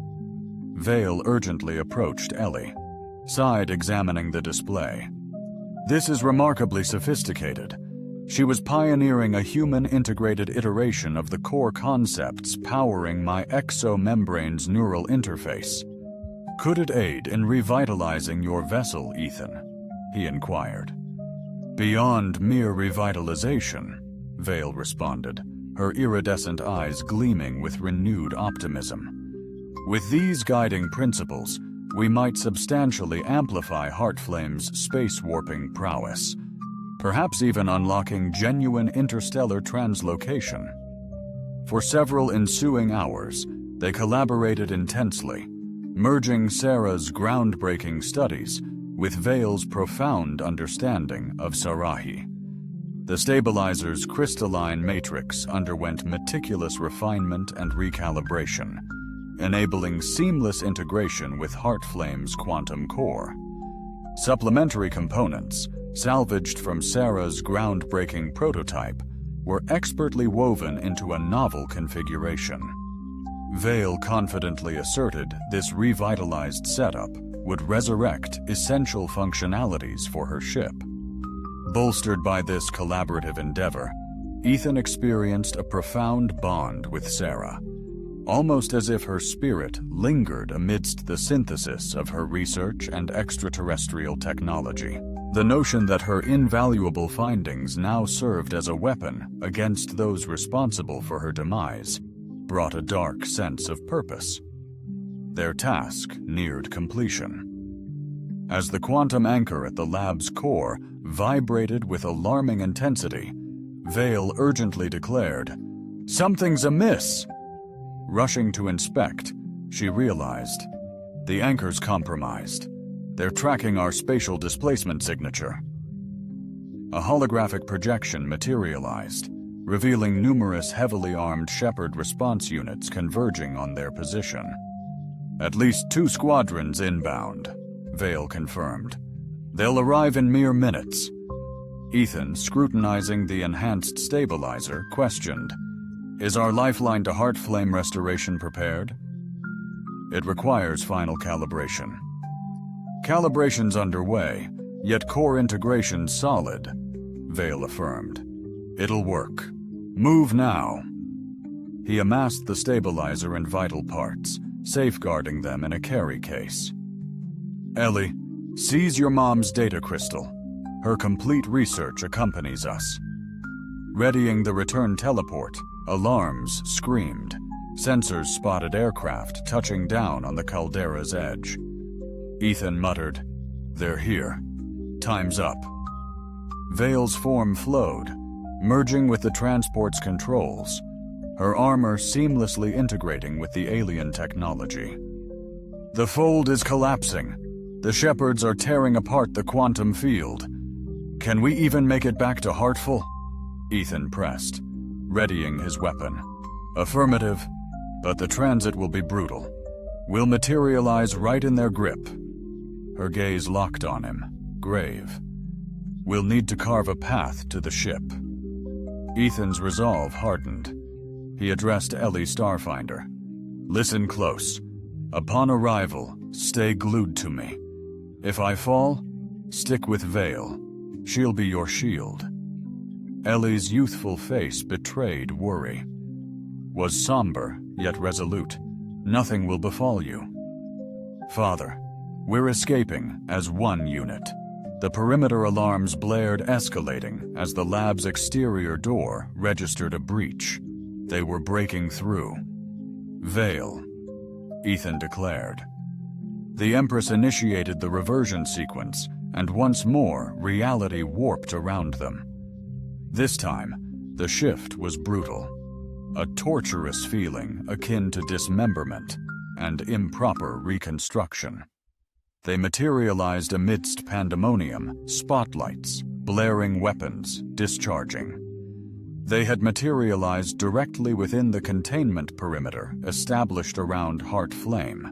Vale urgently approached Ellie, side examining the display. "This is remarkably sophisticated. She was pioneering a human-integrated iteration of the core concepts powering my exomembrane's neural interface. Could it aid in revitalizing your vessel, Ethan?" he inquired. "Beyond mere revitalization," Vale responded, her iridescent eyes gleaming with renewed optimism. "With these guiding principles, we might substantially amplify Heartflame's space-warping prowess, perhaps even unlocking genuine interstellar translocation." For several ensuing hours, they collaborated intensely, merging Sarah's groundbreaking studies with Vale's profound understanding of Sarahi. The stabilizer's crystalline matrix underwent meticulous refinement and recalibration, enabling seamless integration with Heartflame's quantum core. Supplementary components, salvaged from Sarah's groundbreaking prototype, were expertly woven into a novel configuration. Vale confidently asserted this revitalized setup would resurrect essential functionalities for her ship. Bolstered by this collaborative endeavor, Ethan experienced a profound bond with Sarah, almost as if her spirit lingered amidst the synthesis of her research and extraterrestrial technology. The notion that her invaluable findings now served as a weapon against those responsible for her demise brought a dark sense of purpose. Their task neared completion. As the quantum anchor at the lab's core vibrated with alarming intensity, Vale urgently declared, "Something's amiss!" Rushing to inspect, she realized, the anchor's compromised. They're tracking our spatial displacement signature. A holographic projection materialized, revealing numerous heavily armed Shepard response units converging on their position. At least 2 squadrons inbound, Vale confirmed. They'll arrive in mere minutes. Ethan, scrutinizing the enhanced stabilizer, questioned, "Is our lifeline to heart flame restoration prepared?" "It requires final calibration." "Calibration's underway, yet core integration's solid," Vale affirmed. "It'll work. Move now." He amassed the stabilizer and vital parts, safeguarding them in a carry case. "Ellie, seize your mom's data crystal. Her complete research accompanies us." Readying the return teleport, alarms screamed. Sensors spotted aircraft touching down on the caldera's edge. Ethan muttered, "They're here. Time's up." Vale's form flowed, merging with the transport's controls, her armor seamlessly integrating with the alien technology. "The fold is collapsing. The Shepards are tearing apart the quantum field. Can we even make it back to Heartful?" Ethan pressed, readying his weapon. "Affirmative, but the transit will be brutal. We'll materialize right in their grip." Her gaze locked on him, grave. "We'll need to carve a path to the ship." Ethan's resolve hardened. He addressed Ellie Starfinder. "Listen close. Upon arrival, stay glued to me. If I fall, stick with Vale. She'll be your shield." Ellie's youthful face betrayed worry. Was somber, yet resolute. "Nothing will befall you." "Father, we're escaping as one unit." The perimeter alarms blared, escalating as the lab's exterior door registered a breach. They were breaking through. "Vale," Ethan declared. The Empress initiated the reversion sequence, and once more reality warped around them. This time, the shift was brutal. A torturous feeling akin to dismemberment and improper reconstruction. They materialized amidst pandemonium, spotlights, blaring weapons, discharging. They had materialized directly within the containment perimeter established around Heart Flame.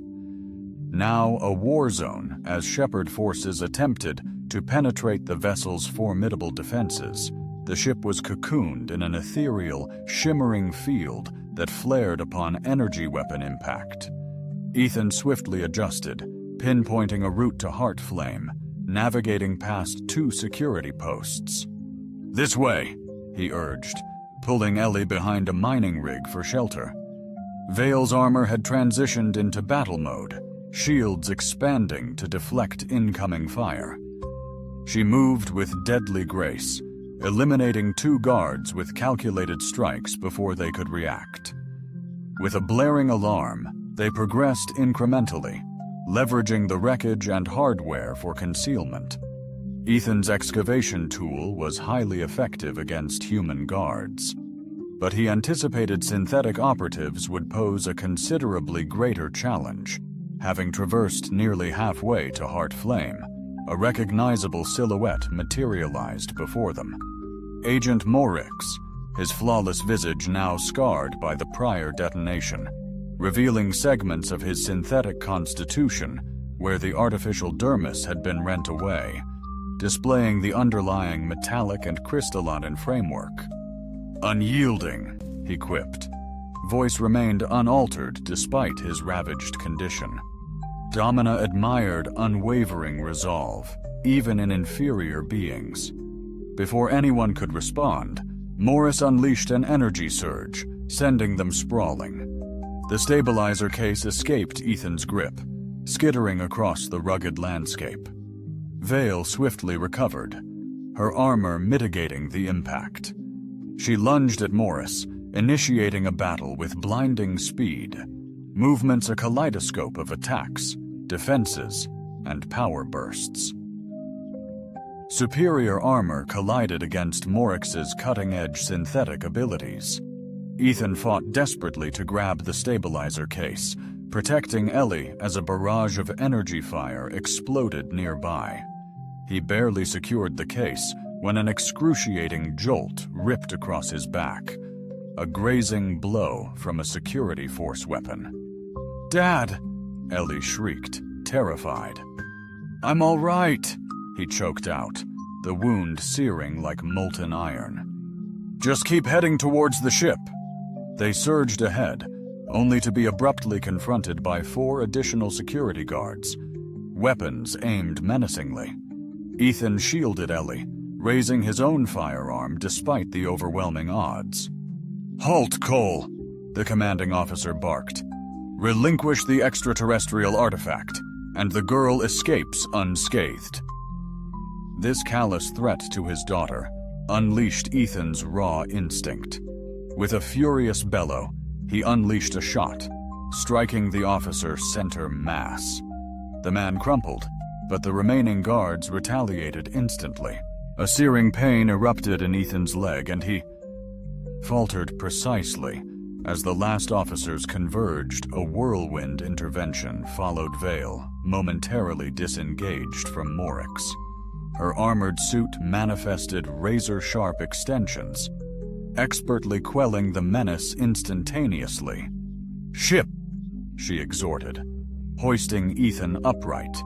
Now a war zone as Shepard forces attempted to penetrate the vessel's formidable defenses, the ship was cocooned in an ethereal, shimmering field that flared upon energy weapon impact. Ethan swiftly adjusted, pinpointing a route to Heart Flame, navigating past 2 security posts. "This way," he urged, pulling Ellie behind a mining rig for shelter. Vale's armor had transitioned into battle mode, shields expanding to deflect incoming fire. She moved with deadly grace, eliminating 2 guards with calculated strikes before they could react. With a blaring alarm, they progressed incrementally, leveraging the wreckage and hardware for concealment. Ethan's excavation tool was highly effective against human guards, but he anticipated synthetic operatives would pose a considerably greater challenge. Having traversed nearly halfway to Heart Flame, a recognizable silhouette materialized before them. Agent Morix, his flawless visage now scarred by the prior detonation, revealing segments of his synthetic constitution where the artificial dermis had been rent away, displaying the underlying metallic and crystalline framework. "Unyielding," he quipped. Voice remained unaltered despite his ravaged condition. Domina admired unwavering resolve, even in inferior beings. Before anyone could respond, Morris unleashed an energy surge, sending them sprawling. The stabilizer case escaped Ethan's grip, skittering across the rugged landscape. Vale swiftly recovered, her armor mitigating the impact. She lunged at Morris, initiating a battle with blinding speed, movements a kaleidoscope of attacks, defenses, and power bursts. Superior armor collided against Morix's cutting-edge synthetic abilities. Ethan fought desperately to grab the stabilizer case, protecting Ellie as a barrage of energy fire exploded nearby. He barely secured the case when an excruciating jolt ripped across his back, a grazing blow from a security force weapon. "Dad!" Ellie shrieked, terrified. "I'm all right," he choked out, the wound searing like molten iron. "Just keep heading towards the ship." They surged ahead, only to be abruptly confronted by 4 additional security guards, weapons aimed menacingly. Ethan shielded Ellie, raising his own firearm despite the overwhelming odds. "Halt, Cole!" the commanding officer barked. "Relinquish the extraterrestrial artifact, and the girl escapes unscathed." This callous threat to his daughter unleashed Ethan's raw instinct. With a furious bellow, he unleashed a shot, striking the officer's center mass. The man crumpled, but the remaining guards retaliated instantly. A searing pain erupted in Ethan's leg, and he faltered precisely as the last officers converged. A whirlwind intervention followed Vale, momentarily disengaged from Morix. Her armored suit manifested razor-sharp extensions, expertly quelling the menace instantaneously. "Ship!" she exhorted, hoisting Ethan upright,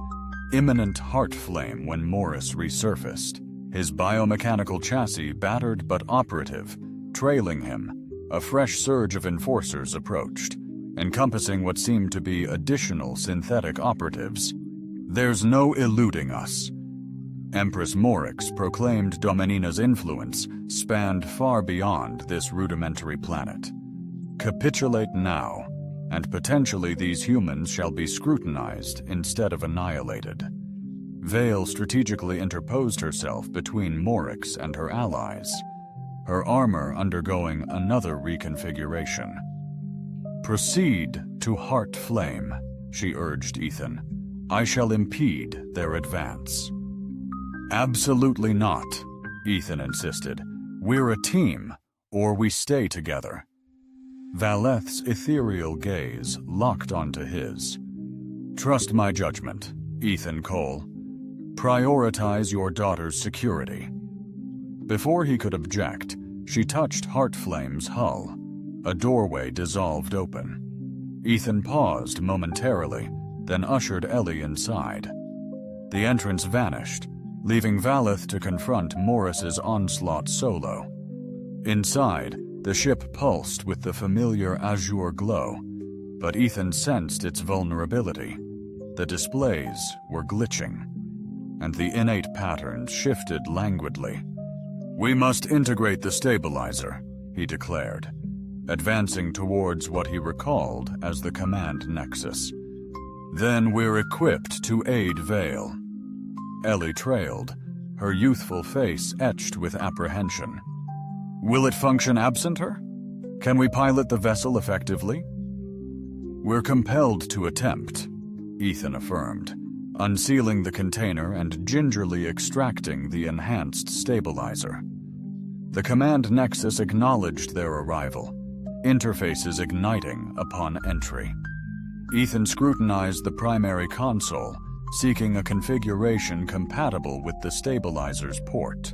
imminent heart flame when Morris resurfaced, his biomechanical chassis battered but operative. Trailing him, a fresh surge of enforcers approached, encompassing what seemed to be additional synthetic operatives. "There's no eluding us." Empress Morix proclaimed Dominina's influence spanned far beyond this rudimentary planet. "Capitulate now, and potentially these humans shall be scrutinized instead of annihilated." Vale strategically interposed herself between Morix and her allies, her armor undergoing another reconfiguration. "Proceed to Heart Flame," she urged Ethan. "I shall impede their advance." "Absolutely not," Ethan insisted. "We're a team, or we stay together." Valeth's ethereal gaze locked onto his. "Trust my judgment, Ethan Cole. Prioritize your daughter's security." Before he could object, she touched Heartflame's hull. A doorway dissolved open. Ethan paused momentarily, then ushered Ellie inside. The entrance vanished, leaving Valeth to confront Morris's onslaught solo. Inside, the ship pulsed with the familiar azure glow, but Ethan sensed its vulnerability. The displays were glitching, and the innate patterns shifted languidly. "We must integrate the stabilizer," he declared, advancing towards what he recalled as the command nexus. "Then we're equipped to aid Vale." Ellie trailed, her youthful face etched with apprehension. "Will it function absent her? Can we pilot the vessel effectively?" "We're compelled to attempt," Ethan affirmed, unsealing the container and gingerly extracting the enhanced stabilizer. The command nexus acknowledged their arrival, interfaces igniting upon entry. Ethan scrutinized the primary console, seeking a configuration compatible with the stabilizer's port.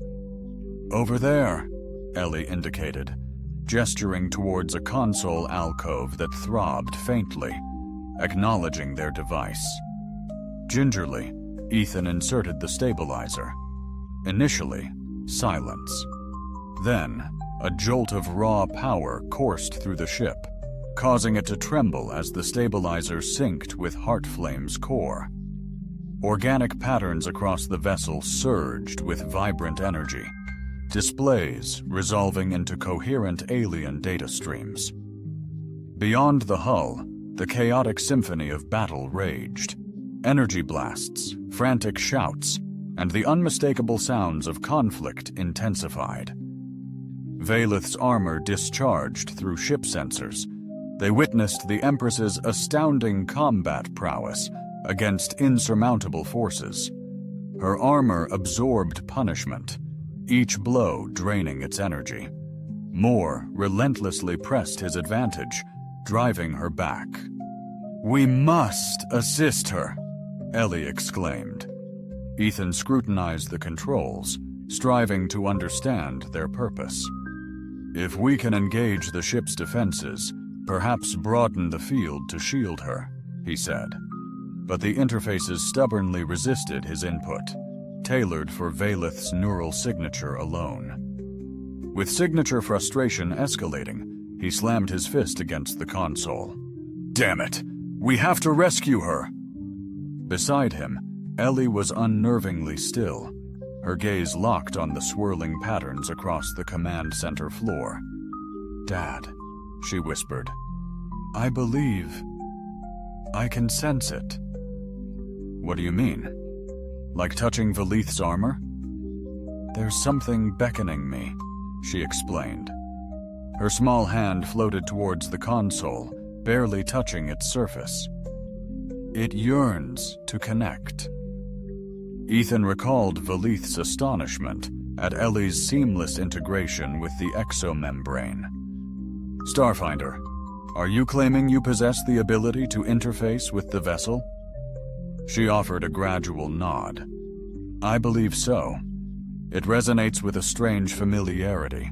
"Over there," Ellie indicated, gesturing towards a console alcove that throbbed faintly, acknowledging their device. Gingerly, Ethan inserted the stabilizer. Initially, silence. Then, a jolt of raw power coursed through the ship, causing it to tremble as the stabilizer synced with Heartflame's core. Organic patterns across the vessel surged with vibrant energy, displays resolving into coherent alien data streams. Beyond the hull, the chaotic symphony of battle raged. Energy blasts, frantic shouts, and the unmistakable sounds of conflict intensified. Valeth's armor discharged through ship sensors. They witnessed the Empress's astounding combat prowess against insurmountable forces. Her armor absorbed punishment, each blow draining its energy. Moore relentlessly pressed his advantage, driving her back. "We must assist her," Ellie exclaimed. Ethan scrutinized the controls, striving to understand their purpose. "If we can engage the ship's defenses, perhaps broaden the field to shield her," he said. But the interfaces stubbornly resisted his input, tailored for Valeth's neural signature alone. With signature frustration escalating, he slammed his fist against the console. "Damn it! We have to rescue her!" Beside him, Ellie was unnervingly still, her gaze locked on the swirling patterns across the command center floor. "Dad," she whispered. "I believe I can sense it." "What do you mean? Like touching Valeth's armor?" "There's something beckoning me," she explained. Her small hand floated towards the console, barely touching its surface. "It yearns to connect." Ethan recalled Valeth's astonishment at Ellie's seamless integration with the exomembrane. "Starfinder, are you claiming you possess the ability to interface with the vessel?" She offered a gradual nod. "I believe so. It resonates with a strange familiarity,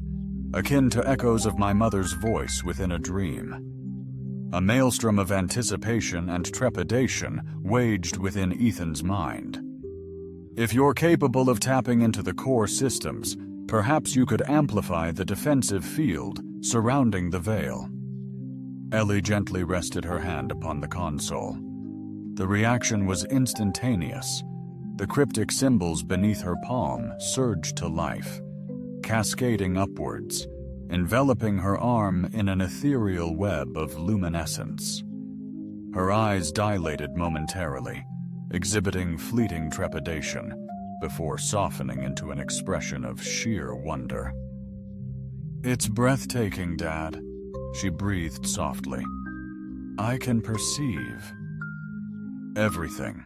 akin to echoes of my mother's voice within a dream." A maelstrom of anticipation and trepidation waged within Ethan's mind. "If you're capable of tapping into the core systems, perhaps you could amplify the defensive field surrounding the veil." Ellie gently rested her hand upon the console. The reaction was instantaneous. The cryptic symbols beneath her palm surged to life, cascading upwards, enveloping her arm in an ethereal web of luminescence. Her eyes dilated momentarily, exhibiting fleeting trepidation, before softening into an expression of sheer wonder. "It's breathtaking, Dad," she breathed softly. "I can perceive everything.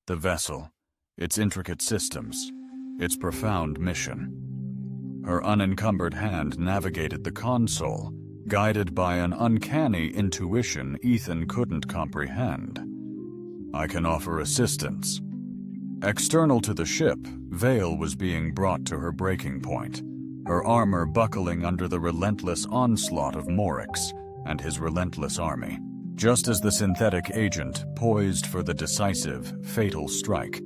The vessel, its intricate systems, its profound mission." Her unencumbered hand navigated the console, guided by an uncanny intuition Ethan couldn't comprehend. "I can offer assistance." External to the ship, Vale was being brought to her breaking point, her armor buckling under the relentless onslaught of Morix and his relentless army. Just as the synthetic agent poised for the decisive, fatal strike,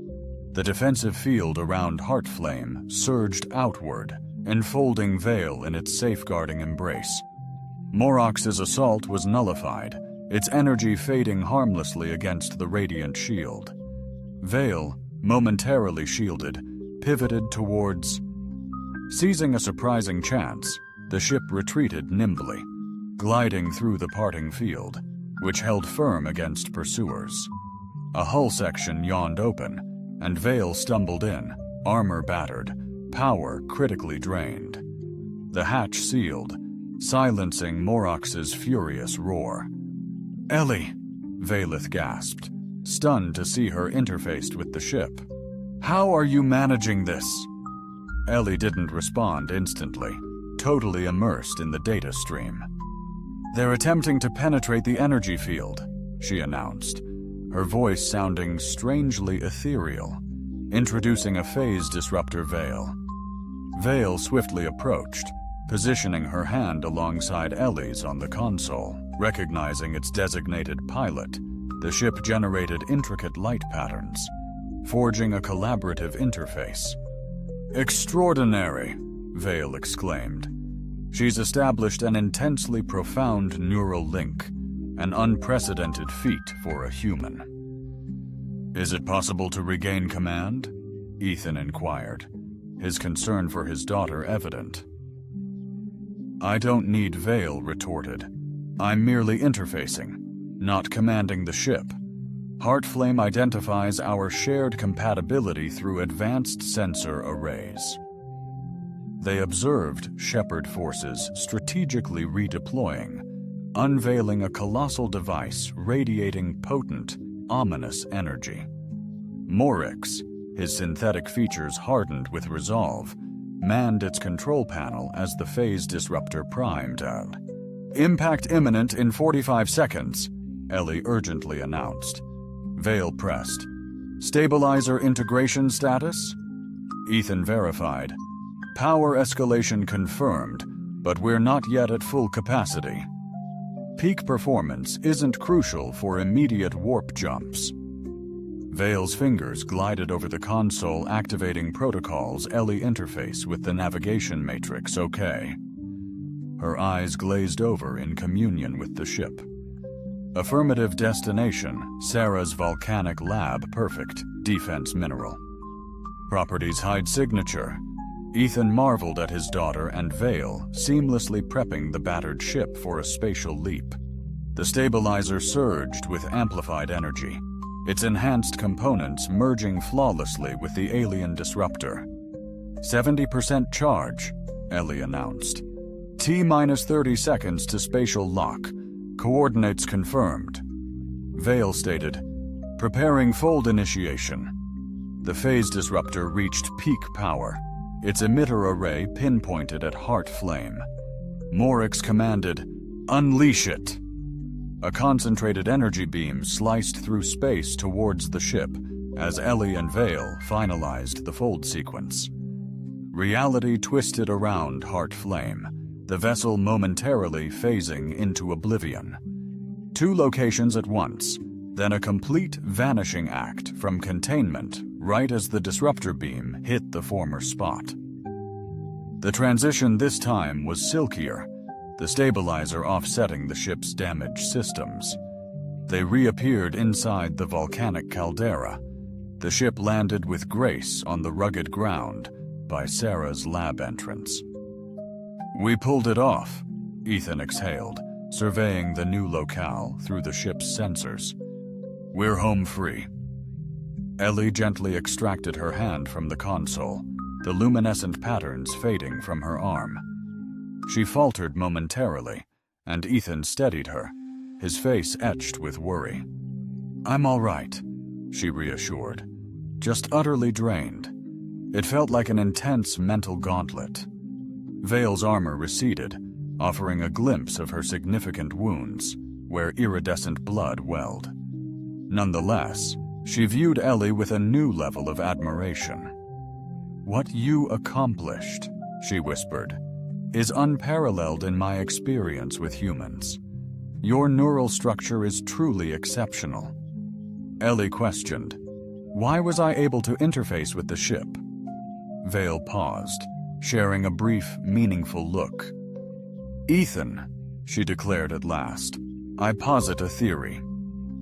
the defensive field around Heartflame surged outward, enfolding Vale in its safeguarding embrace. Morix's assault was nullified, its energy fading harmlessly against the radiant shield. Vale, momentarily shielded, pivoted towards... Seizing a surprising chance, the ship retreated nimbly, gliding through the parting field, which held firm against pursuers. A hull section yawned open, and Vale stumbled in, armor battered, power critically drained. The hatch sealed, silencing Morix's furious roar. "Ellie!" Valeth gasped, stunned to see her interfaced with the ship. "How are you managing this?" Ellie didn't respond instantly, totally immersed in the data stream. "They're attempting to penetrate the energy field," she announced, her voice sounding strangely ethereal, introducing a phase disruptor Vale. Vale swiftly approached, positioning her hand alongside Ellie's on the console. Recognizing its designated pilot, the ship generated intricate light patterns, forging a collaborative interface. "Extraordinary," Vale exclaimed. "She's established an intensely profound neural link, an unprecedented feat for a human." "Is it possible to regain command?" Ethan inquired, his concern for his daughter evident. "I don't need Vale," retorted. "I'm merely interfacing, not commanding the ship. Heartflame identifies our shared compatibility through advanced sensor arrays. They observed Shepard forces strategically redeploying, unveiling a colossal device radiating potent, ominous energy. Morix, his synthetic features hardened with resolve, manned its control panel as the phase disruptor primed. Impact imminent in 45 seconds, Ellie urgently announced. Vale pressed. Stabilizer integration status? Ethan verified. Power escalation confirmed, but we're not yet at full capacity. Peak performance isn't crucial for immediate warp jumps. Vale's fingers glided over the console, activating protocols Ellie interface with the navigation matrix. OK. Her eyes glazed over in communion with the ship. Affirmative destination, Sarah's volcanic lab. Perfect, defense mineral. Properties hide signature. Ethan marveled at his daughter and Vale seamlessly prepping the battered ship for a spatial leap. The stabilizer surged with amplified energy, its enhanced components merging flawlessly with the alien disruptor. 70% charge, Ellie announced. T-minus 30 seconds to spatial lock. Coordinates confirmed. Vale stated, preparing fold initiation. The phase disruptor reached peak power, its emitter array pinpointed at Heartflame. Morix commanded, unleash it. A concentrated energy beam sliced through space towards the ship as Ellie and Vale finalized the fold sequence. Reality twisted around Heartflame, the vessel momentarily phasing into oblivion. 2 locations at once, then a complete vanishing act from containment right as the disruptor beam hit the former spot. The transition this time was silkier, the stabilizer offsetting the ship's damaged systems. They reappeared inside the volcanic caldera. The ship landed with grace on the rugged ground by Sarah's lab entrance. We pulled it off, Ethan exhaled, surveying the new locale through the ship's sensors. We're home free. Ellie gently extracted her hand from the console, the luminescent patterns fading from her arm. She faltered momentarily, and Ethan steadied her, his face etched with worry. I'm all right, she reassured, just utterly drained. It felt like an intense mental gauntlet. Vale's armor receded, offering a glimpse of her significant wounds, where iridescent blood welled. Nonetheless, she viewed Ellie with a new level of admiration. What you accomplished, she whispered, is unparalleled in my experience with humans. Your neural structure is truly exceptional. Ellie questioned, why was I able to interface with the ship? Vale paused, sharing a brief, meaningful look. Ethan, she declared at last, I posit a theory.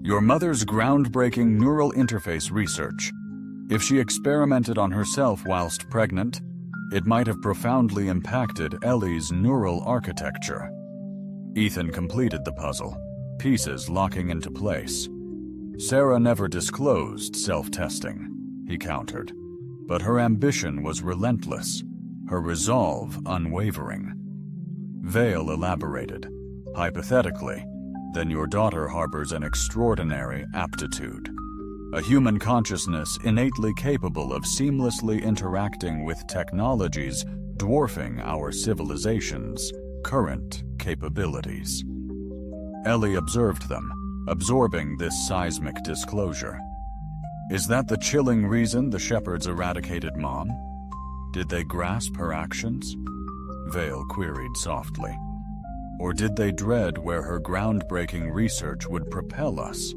Your mother's groundbreaking neural interface research. If she experimented on herself whilst pregnant, it might have profoundly impacted Ellie's neural architecture. Ethan completed the puzzle, pieces locking into place. Sarah never disclosed self-testing, he countered, but her ambition was relentless, her resolve unwavering. Vale elaborated, hypothetically, then your daughter harbors an extraordinary aptitude. A human consciousness innately capable of seamlessly interacting with technologies dwarfing our civilization's current capabilities. Ellie observed them, absorbing this seismic disclosure. Is that the chilling reason the Shepards eradicated Mom? Did they grasp her actions? Vale queried softly. Or did they dread where her groundbreaking research would propel us?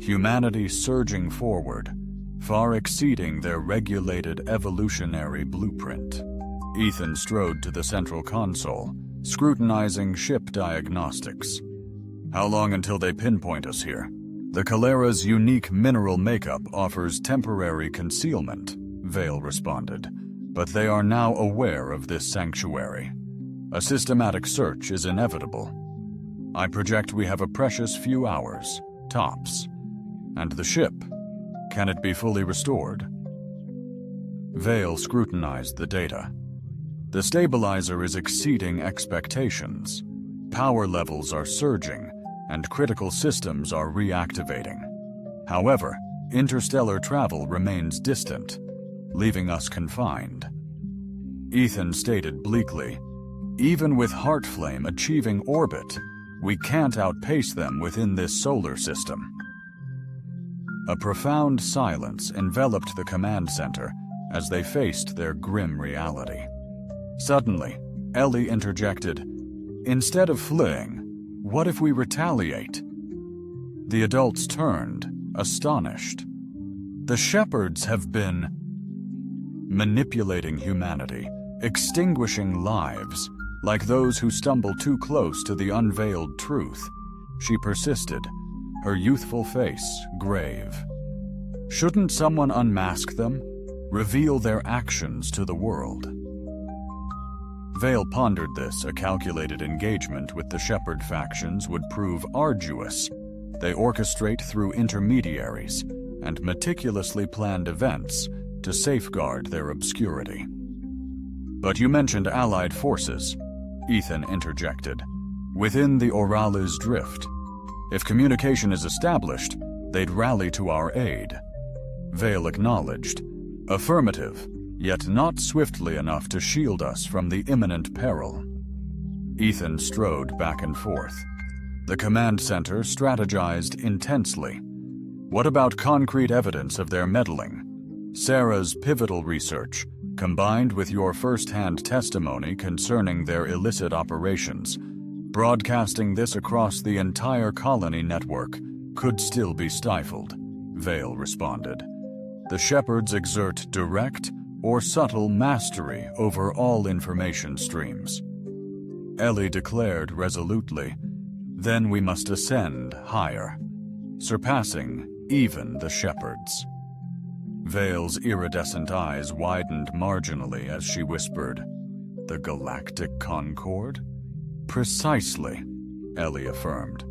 Humanity surging forward, far exceeding their regulated evolutionary blueprint. Ethan strode to the central console, scrutinizing ship diagnostics. How long until they pinpoint us here? The Calera's unique mineral makeup offers temporary concealment, Vale responded, but they are now aware of this sanctuary. A systematic search is inevitable. I project we have a precious few hours, tops. And the ship, can it be fully restored? Vale scrutinized the data. The stabilizer is exceeding expectations. Power levels are surging, and critical systems are reactivating. However, interstellar travel remains distant, leaving us confined. Ethan stated bleakly, "Even with Heartflame achieving orbit, we can't outpace them within this solar system." A profound silence enveloped the command center as they faced their grim reality. Suddenly, Ellie interjected, "Instead of fleeing, what if we retaliate?" The adults turned, astonished. The shepherds have been manipulating humanity, extinguishing lives, like those who stumble too close to the unveiled truth. She persisted, her youthful face grave. Shouldn't someone unmask them, reveal their actions to the world? Vale pondered this. A calculated engagement with the shepherd factions would prove arduous. They orchestrate through intermediaries and meticulously planned events to safeguard their obscurity. "But you mentioned allied forces," Ethan interjected, "within the Orales drift. If communication is established, they'd rally to our aid." Vale acknowledged, "Affirmative, yet not swiftly enough to shield us from the imminent peril." Ethan strode back and forth. The command center strategized intensely. What about concrete evidence of their meddling? Sarah's pivotal research, combined with your first-hand testimony concerning their illicit operations, broadcasting this across the entire colony network, could still be stifled, Vale responded. The shepherds exert direct or subtle mastery over all information streams. Ellie declared resolutely, "Then we must ascend higher, surpassing even the shepherds." Vale's iridescent eyes widened marginally as she whispered, "The Galactic Concord?" "Precisely," Ellie affirmed.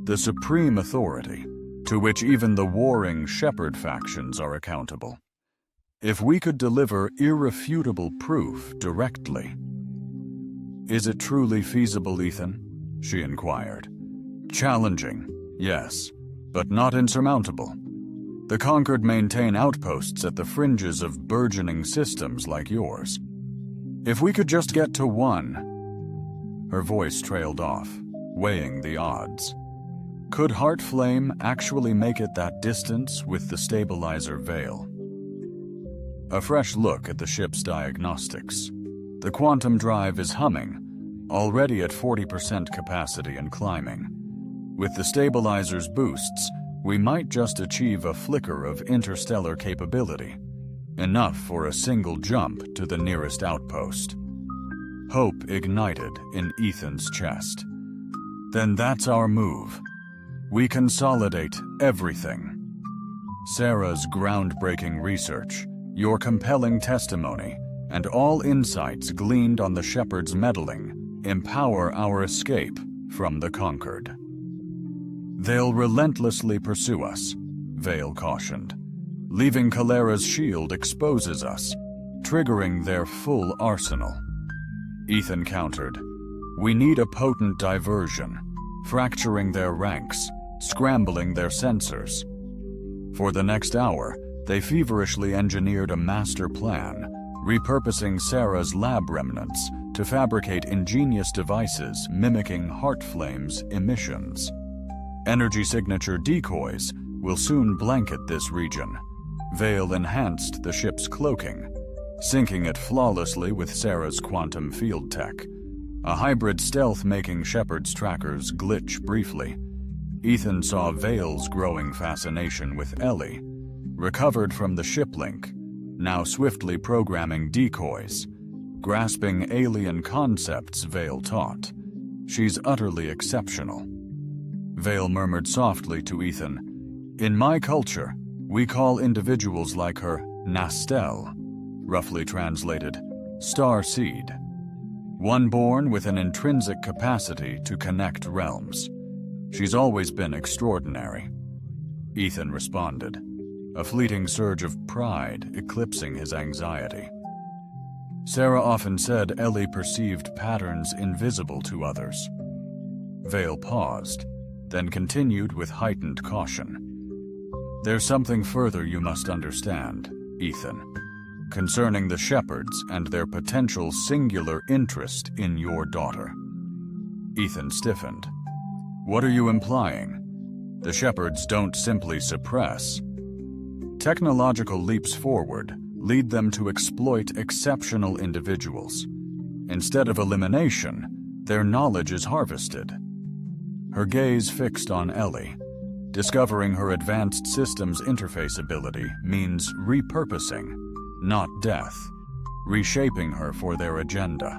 "The supreme authority, to which even the warring shepherd factions are accountable. If we could deliver irrefutable proof directly." "Is it truly feasible, Ethan?" she inquired. "Challenging, yes, but not insurmountable. The Conquered maintain outposts at the fringes of burgeoning systems like yours. If we could just get to one—" Her voice trailed off, weighing the odds. Could Heartflame actually make it that distance with the stabilizer Vale? A fresh look at the ship's diagnostics. The quantum drive is humming, already at 40% capacity and climbing. With the stabilizer's boosts, we might just achieve a flicker of interstellar capability, enough for a single jump to the nearest outpost. Hope ignited in Ethan's chest. Then that's our move. We consolidate everything. Sarah's groundbreaking research, your compelling testimony, and all insights gleaned on the shepherd's meddling empower our escape from the Conquered. They'll relentlessly pursue us, Vale cautioned. Leaving Calera's shield exposes us, triggering their full arsenal. Ethan countered, "We need a potent diversion, fracturing their ranks, scrambling their sensors." For the next hour, they feverishly engineered a master plan, repurposing Sarah's lab remnants to fabricate ingenious devices mimicking Heartflame's emissions. Energy signature decoys will soon blanket this region. Vale enhanced the ship's cloaking, syncing it flawlessly with Sarah's quantum field tech. A hybrid stealth making Shepard's trackers glitch briefly. Ethan saw Vale's growing fascination with Ellie, recovered from the ship link, now swiftly programming decoys, grasping alien concepts Vale taught. She's utterly exceptional. Vale murmured softly to Ethan, "In my culture, we call individuals like her Nastel, roughly translated, star seed. One born with an intrinsic capacity to connect realms. She's always been extraordinary." Ethan responded, a fleeting surge of pride eclipsing his anxiety. Sarah often said Ellie perceived patterns invisible to others. Vale paused, then continued with heightened caution. There's something further you must understand, Ethan, concerning the shepherds and their potential singular interest in your daughter. Ethan stiffened. What are you implying? The shepherds don't simply suppress. Technological leaps forward lead them to exploit exceptional individuals. Instead of elimination, their knowledge is harvested. Her gaze fixed on Ellie. Discovering her advanced systems interface ability means repurposing, not death, reshaping her for their agenda.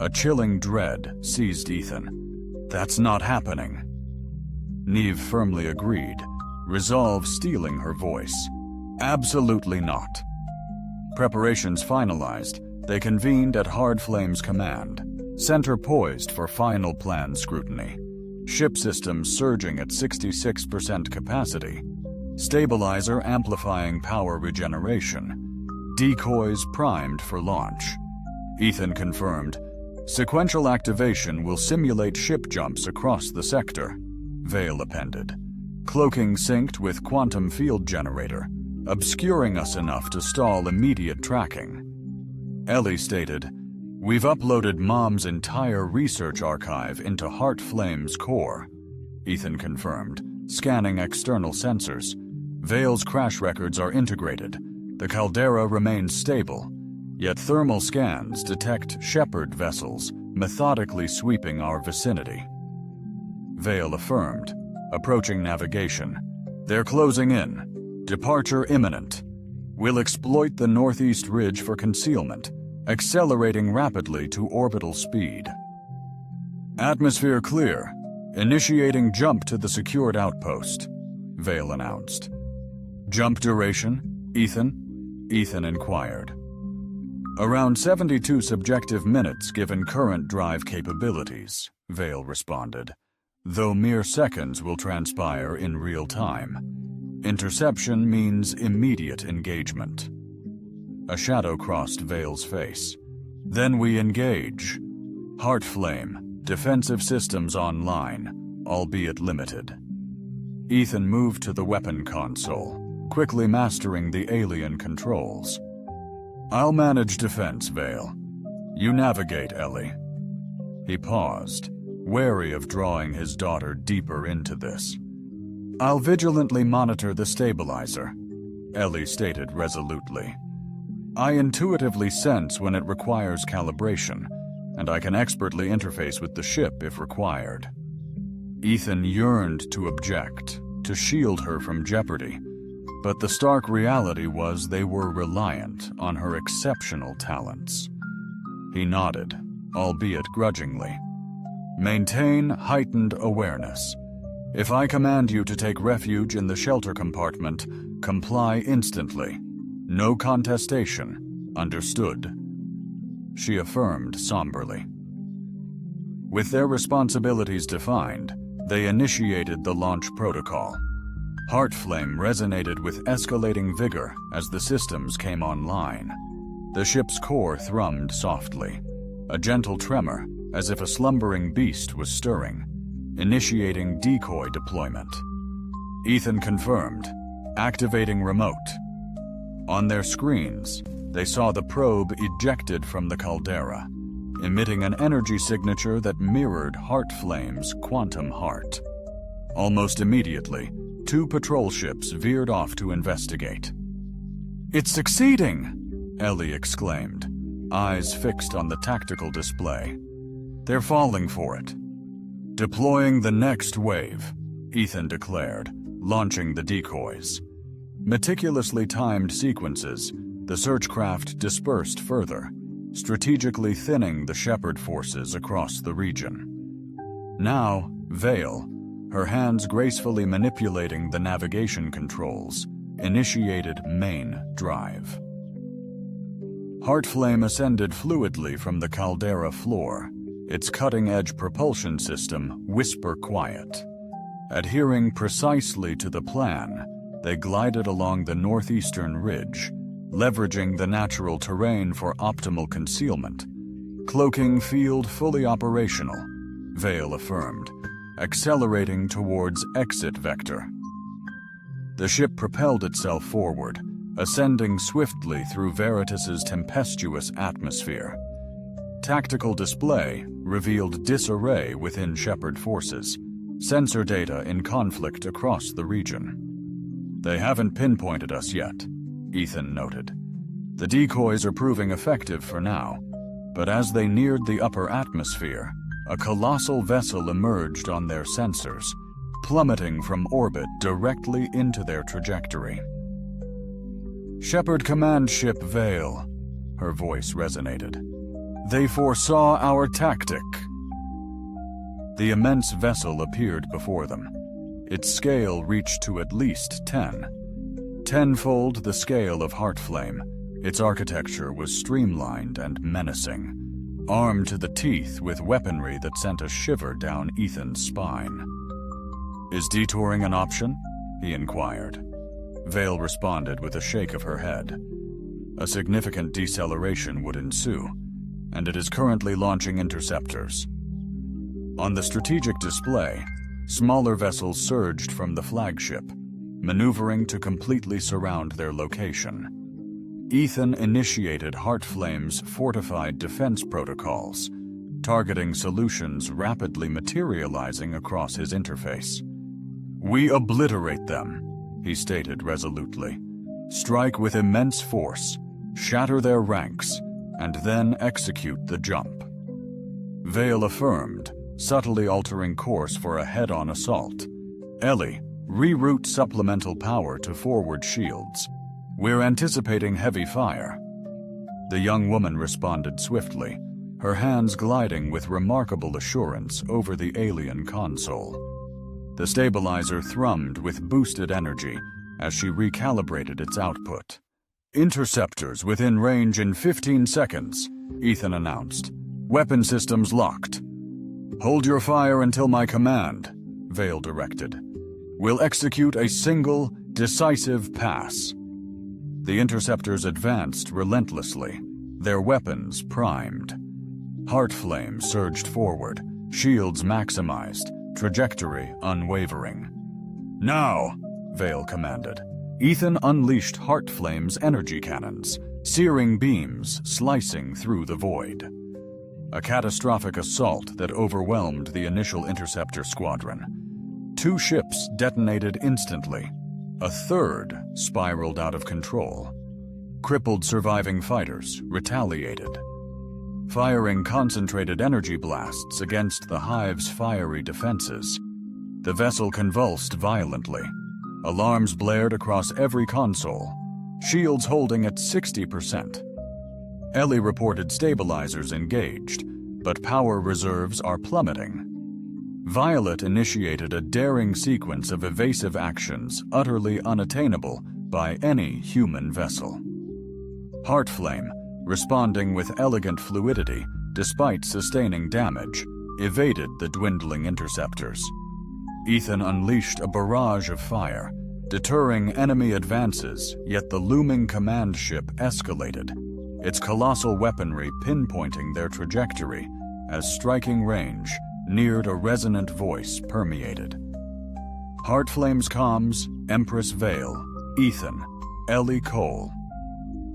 A chilling dread seized Ethan. That's not happening. Neve firmly agreed, resolve stealing her voice. Absolutely not. Preparations finalized, they convened at Hard Flame's command, center poised for final plan scrutiny. Ship systems surging at 66% capacity, stabilizer amplifying power regeneration, decoys primed for launch. Ethan confirmed, sequential activation will simulate ship jumps across the sector, Vale appended. Cloaking synced with quantum field generator, obscuring us enough to stall immediate tracking. Ellie stated, we've uploaded Mom's entire research archive into Heart Flame's core. Ethan confirmed, scanning external sensors. Vale's crash records are integrated. The caldera remains stable, yet thermal scans detect Shepherd vessels methodically sweeping our vicinity. Vale affirmed, approaching navigation. They're closing in. Departure imminent. We'll exploit the northeast ridge for concealment, accelerating rapidly to orbital speed. Atmosphere clear. Initiating jump to the secured outpost, Vale announced. Jump duration, Ethan? Ethan inquired. Around 72 subjective minutes given current drive capabilities, Vale responded, though mere seconds will transpire in real time. Interception means immediate engagement. A shadow crossed Vale's face. Then we engage. Heart Flame, defensive systems online, albeit limited. Ethan moved to the weapon console, quickly mastering the alien controls. I'll manage defense, Vale. You navigate, Ellie. He paused, wary of drawing his daughter deeper into this. I'll vigilantly monitor the stabilizer, Ellie stated resolutely. I intuitively sense when it requires calibration, and I can expertly interface with the ship if required. Ethan yearned to object, to shield her from jeopardy, but the stark reality was they were reliant on her exceptional talents. He nodded, albeit grudgingly. Maintain heightened awareness. If I command you to take refuge in the shelter compartment, comply instantly. No contestation. Understood? She affirmed somberly. With their responsibilities defined, they initiated the launch protocol. Heart Flame resonated with escalating vigor as the systems came online. The ship's core thrummed softly, a gentle tremor as if a slumbering beast was stirring, initiating decoy deployment. Ethan confirmed, activating remote. On their screens, they saw the probe ejected from the caldera, emitting an energy signature that mirrored Heart Flame's quantum heart. Almost immediately, 2 patrol ships veered off to investigate. It's succeeding! Ellie exclaimed, eyes fixed on the tactical display. They're falling for it. Deploying the next wave, Ethan declared, launching the decoys. Meticulously timed sequences, the searchcraft dispersed further, strategically thinning the Shepherd forces across the region. Now, Vale, her hands gracefully manipulating the navigation controls, initiated main drive. Heart Flame ascended fluidly from the caldera floor, its cutting-edge propulsion system whisper quiet. Adhering precisely to the plan, they glided along the northeastern ridge, leveraging the natural terrain for optimal concealment. Cloaking field fully operational, Vale affirmed, accelerating towards exit vector. The ship propelled itself forward, ascending swiftly through Veritas's tempestuous atmosphere. Tactical display revealed disarray within Shepard forces, sensor data in conflict across the region. They haven't pinpointed us yet, Ethan noted. The decoys are proving effective for now, but as they neared the upper atmosphere, a colossal vessel emerged on their sensors, plummeting from orbit directly into their trajectory. Shepard Command Ship Vale, her voice resonated. They foresaw our tactic. The immense vessel appeared before them. Its scale reached to at least 10. Tenfold the scale of Heartflame, its architecture was streamlined and menacing, armed to the teeth with weaponry that sent a shiver down Ethan's spine. Is detouring an option? He inquired. Vale responded with a shake of her head. A significant deceleration would ensue, and it is currently launching interceptors. On the strategic display, smaller vessels surged from the flagship, maneuvering to completely surround their location. Ethan initiated Heartflame's fortified defense protocols, targeting solutions rapidly materializing across his interface. We obliterate them, he stated resolutely. Strike with immense force, shatter their ranks, and then execute the jump. Vale affirmed, subtly altering course for a head-on assault. Ellie, reroute supplemental power to forward shields. We're anticipating heavy fire. The young woman responded swiftly, her hands gliding with remarkable assurance over the alien console. The stabilizer thrummed with boosted energy as she recalibrated its output. Interceptors within range in 15 seconds, Ethan announced. Weapon systems locked. Hold your fire until my command, Vale directed. We'll execute a single, decisive pass. The interceptors advanced relentlessly, their weapons primed. Heartflame surged forward, shields maximized, trajectory unwavering. Now, Vale commanded. Ethan unleashed Heartflame's energy cannons, searing beams slicing through the void. A catastrophic assault that overwhelmed the initial interceptor squadron. 2 ships detonated instantly. A third spiraled out of control. Crippled surviving fighters retaliated, firing concentrated energy blasts against the Hive's fiery defenses. The vessel convulsed violently. Alarms blared across every console, shields holding at 60%. Ellie reported stabilizers engaged, but power reserves are plummeting. Violet initiated a daring sequence of evasive actions utterly unattainable by any human vessel. Heartflame, responding with elegant fluidity despite sustaining damage, evaded the dwindling interceptors. Ethan unleashed a barrage of fire, deterring enemy advances, yet the looming command ship escalated, its colossal weaponry pinpointing their trajectory as striking range neared a resonant voice permeated. Heartflame's comms, Empress Vale, Ethan, Ellie Cole.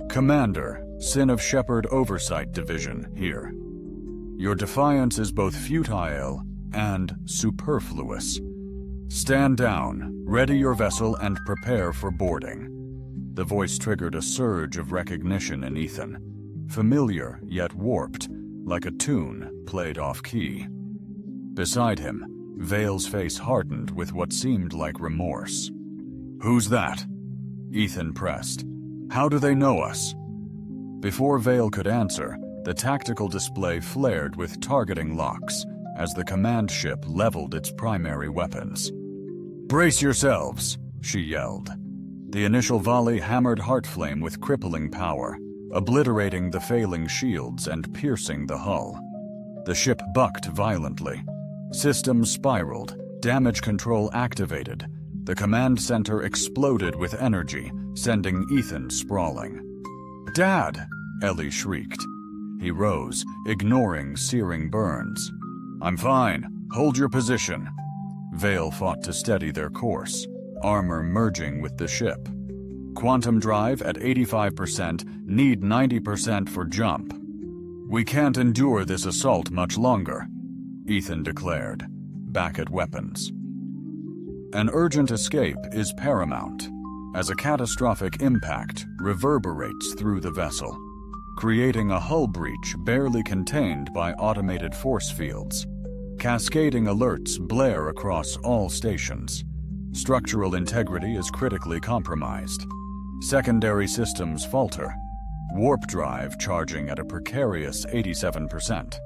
Commander, Sin of Shepard Oversight Division here. Your defiance is both futile and superfluous. Stand down, ready your vessel, and prepare for boarding. The voice triggered a surge of recognition in Ethan, familiar yet warped, like a tune played off-key. Beside him, Vale's face hardened with what seemed like remorse. Who's that? Ethan pressed. How do they know us? Before Vale could answer, the tactical display flared with targeting locks as the command ship leveled its primary weapons. Brace yourselves, she yelled. The initial volley hammered Heartflame with crippling power, obliterating the failing shields and piercing the hull. The ship bucked violently. Systems spiraled, Damage control activated. The command center exploded with energy, sending Ethan sprawling. "Dad!" Ellie shrieked. He rose, ignoring searing burns. "I'm fine. Hold your position." Vale fought to steady their course, armor merging with the ship. "Quantum drive at 85%, need 90% for jump." "We can't endure this assault much longer," Ethan declared, back at weapons. An urgent escape is paramount, as a catastrophic impact reverberates through the vessel, creating a hull breach barely contained by automated force fields. Cascading alerts blare across all stations. Structural integrity is critically compromised. Secondary systems falter. Warp drive charging at a precarious 87%.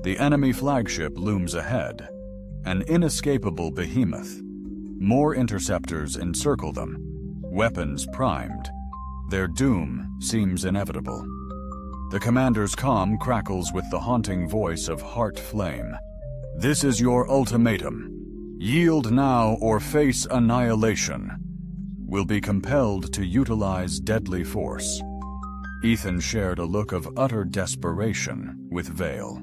The enemy flagship looms ahead, an inescapable behemoth. More interceptors encircle them, weapons primed. Their doom seems inevitable. The commander's comm crackles with the haunting voice of Heart Flame. "This is your ultimatum. Yield now or face annihilation. Will be compelled to utilize deadly force." Ethan shared a look of utter desperation with Vale.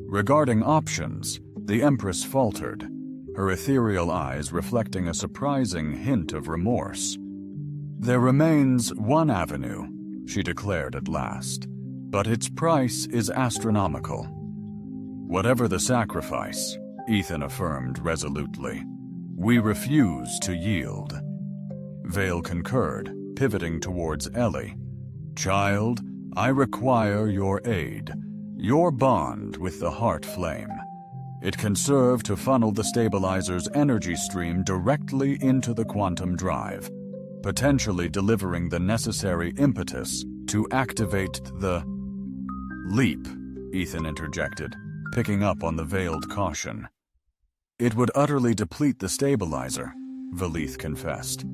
Regarding options, the Empress faltered, her ethereal eyes reflecting a surprising hint of remorse. "There remains one avenue," she declared at last, "but its price is astronomical." "Whatever the sacrifice," Ethan affirmed resolutely, "we refuse to yield." Vale concurred, pivoting towards Ellie. "Child, I require your aid, your bond with the Heart Flame. It can serve to funnel the stabilizer's energy stream directly into the quantum drive, potentially delivering the necessary impetus to activate the leap," Ethan interjected, picking up on the veiled caution. "It would utterly deplete the stabilizer," Valith confessed,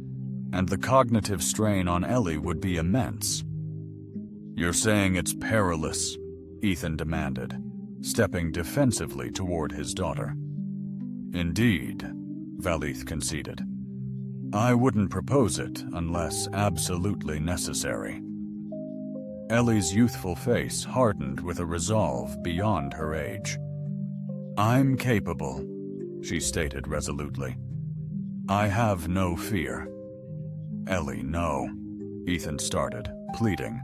"and the cognitive strain on Ellie would be immense." "You're saying it's perilous?" Ethan demanded, stepping defensively toward his daughter. "Indeed," Valith conceded. "I wouldn't propose it unless absolutely necessary." Ellie's youthful face hardened with a resolve beyond her age. "I'm capable," she stated resolutely. "I have no fear." "Ellie, no," Ethan started, pleading.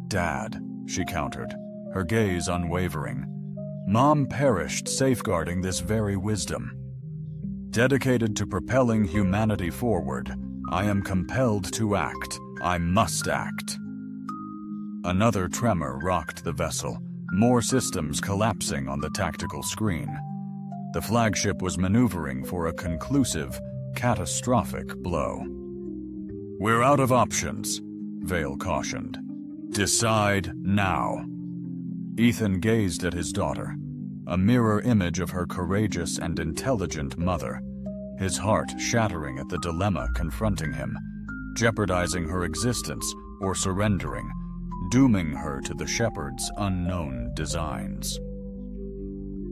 "Dad," she countered, her gaze unwavering. "Mom perished safeguarding this very wisdom. Dedicated to propelling humanity forward, I am compelled to act. I must act." Another tremor rocked the vessel, more systems collapsing on the tactical screen. The flagship was maneuvering for a conclusive, catastrophic blow. "We're out of options," Vale cautioned. "Decide now." Ethan gazed at his daughter, a mirror image of her courageous and intelligent mother, his heart shattering at the dilemma confronting him, jeopardizing her existence or surrendering, dooming her to the shepherd's unknown designs.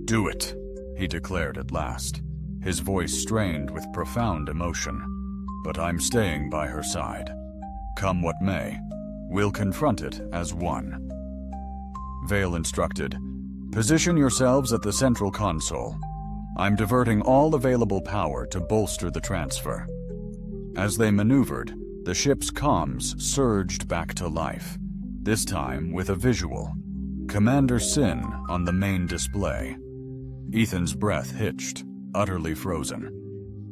"Do it," he declared at last, his voice strained with profound emotion. "But I'm staying by her side. Come what may, we'll confront it as one." Vale instructed, "Position yourselves at the central console. I'm diverting all available power to bolster the transfer." As they maneuvered, the ship's comms surged back to life, this time with a visual. Commander Sin on the main display. Ethan's breath hitched, utterly frozen.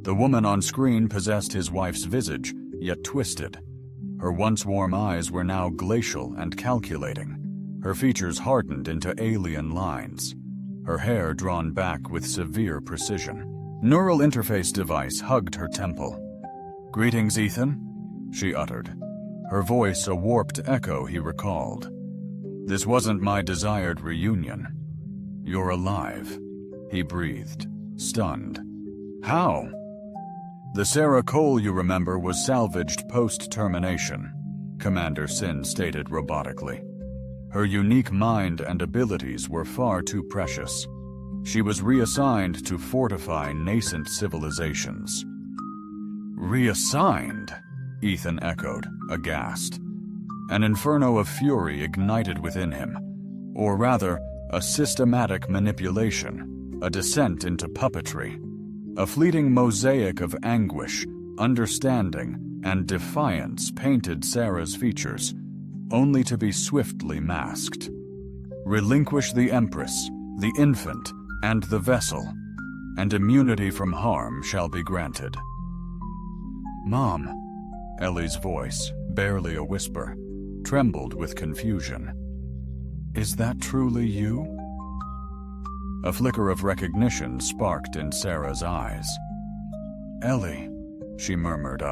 The woman on screen possessed his wife's visage, yet twisted. Her once warm eyes were now glacial and calculating, her features hardened into alien lines, her hair drawn back with severe precision. Neural interface device hugged her temple. "Greetings, Ethan," she uttered, her voice a warped echo he recalled. "This wasn't my desired reunion." "You're alive," he breathed, stunned. "How?" "The Sarah Cole you remember was salvaged post-termination," Commander Sin stated robotically. "Her unique mind and abilities were far too precious. She was reassigned to fortify nascent civilizations. Reassigned? Ethan echoed, aghast. An inferno of fury ignited within him, or rather, a systematic manipulation, a descent into puppetry, a fleeting mosaic of anguish, understanding, and defiance painted Sarah's features, only to be swiftly masked. Relinquish the Empress, the infant, and the vessel, and immunity from harm shall be granted. Mom, Ellie's voice, barely a whisper, trembled with confusion. Is that truly you? A flicker of recognition sparked in Sarah's eyes. Ellie, she murmured,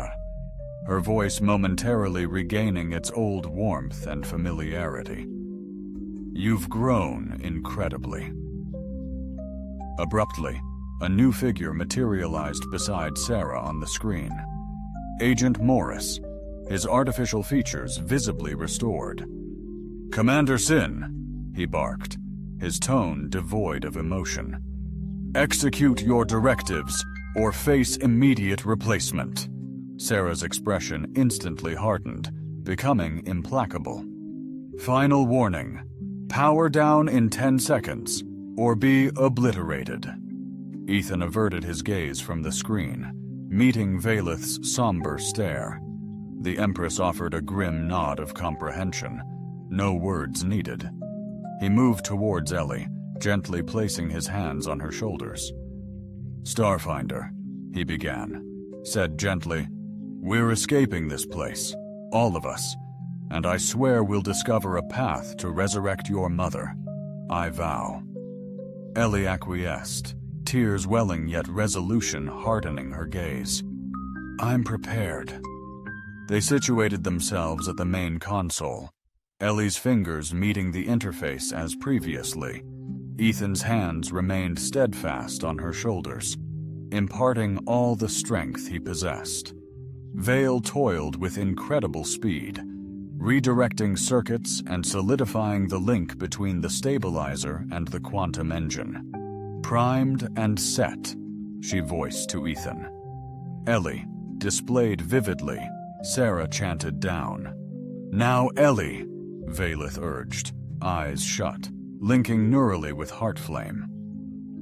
her voice momentarily regaining its old warmth and familiarity. You've grown incredibly. Abruptly, a new figure materialized beside Sarah on the screen. Agent Morris, his artificial features visibly restored. Commander Sin, he barked, his tone devoid of emotion. Execute your directives or face immediate replacement. Sarah's expression instantly hardened, becoming implacable. Final warning. Power down in 10 seconds, or be obliterated. Ethan averted his gaze from the screen, meeting Valeth's somber stare. The Empress offered a grim nod of comprehension, no words needed. He moved towards Ellie, gently placing his hands on her shoulders. Starfinder, he began, said gently, we're escaping this place, all of us, and I swear we'll discover a path to resurrect your mother. I vow. Ellie acquiesced, tears welling yet resolution hardening her gaze. I'm prepared. They situated themselves at the main console, Ellie's fingers meeting the interface as previously. Ethan's hands remained steadfast on her shoulders, imparting all the strength he possessed. Vale toiled with incredible speed, redirecting circuits and solidifying the link between the stabilizer and the quantum engine. Primed and set, she voiced to Ethan. Ellie, displayed vividly, Sarah chanted down. Now Ellie, Valeth urged, eyes shut, linking neurally with heart flame.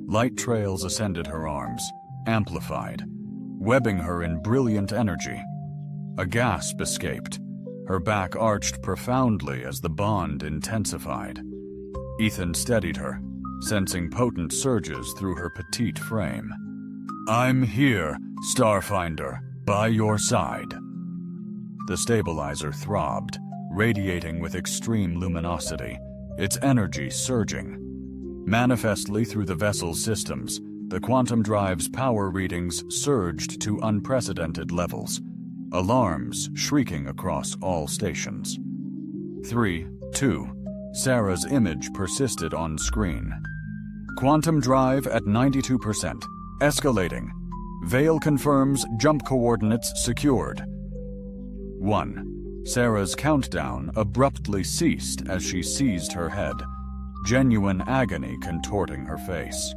Light trails ascended her arms, amplified, webbing her in brilliant energy. A gasp escaped, her back arched profoundly as the bond intensified. Ethan steadied her, sensing potent surges through her petite frame. I'm here, Starfinder, by your side. The stabilizer throbbed, radiating with extreme luminosity, its energy surging. Manifestly through the vessel's systems, the quantum drive's power readings surged to unprecedented levels, alarms shrieking across all stations. 3, 2, Sarah's image persisted on screen. Quantum drive at 92%, escalating. Vale confirms jump coordinates secured. 1. Sarah's countdown abruptly ceased as she seized her head, genuine agony contorting her face.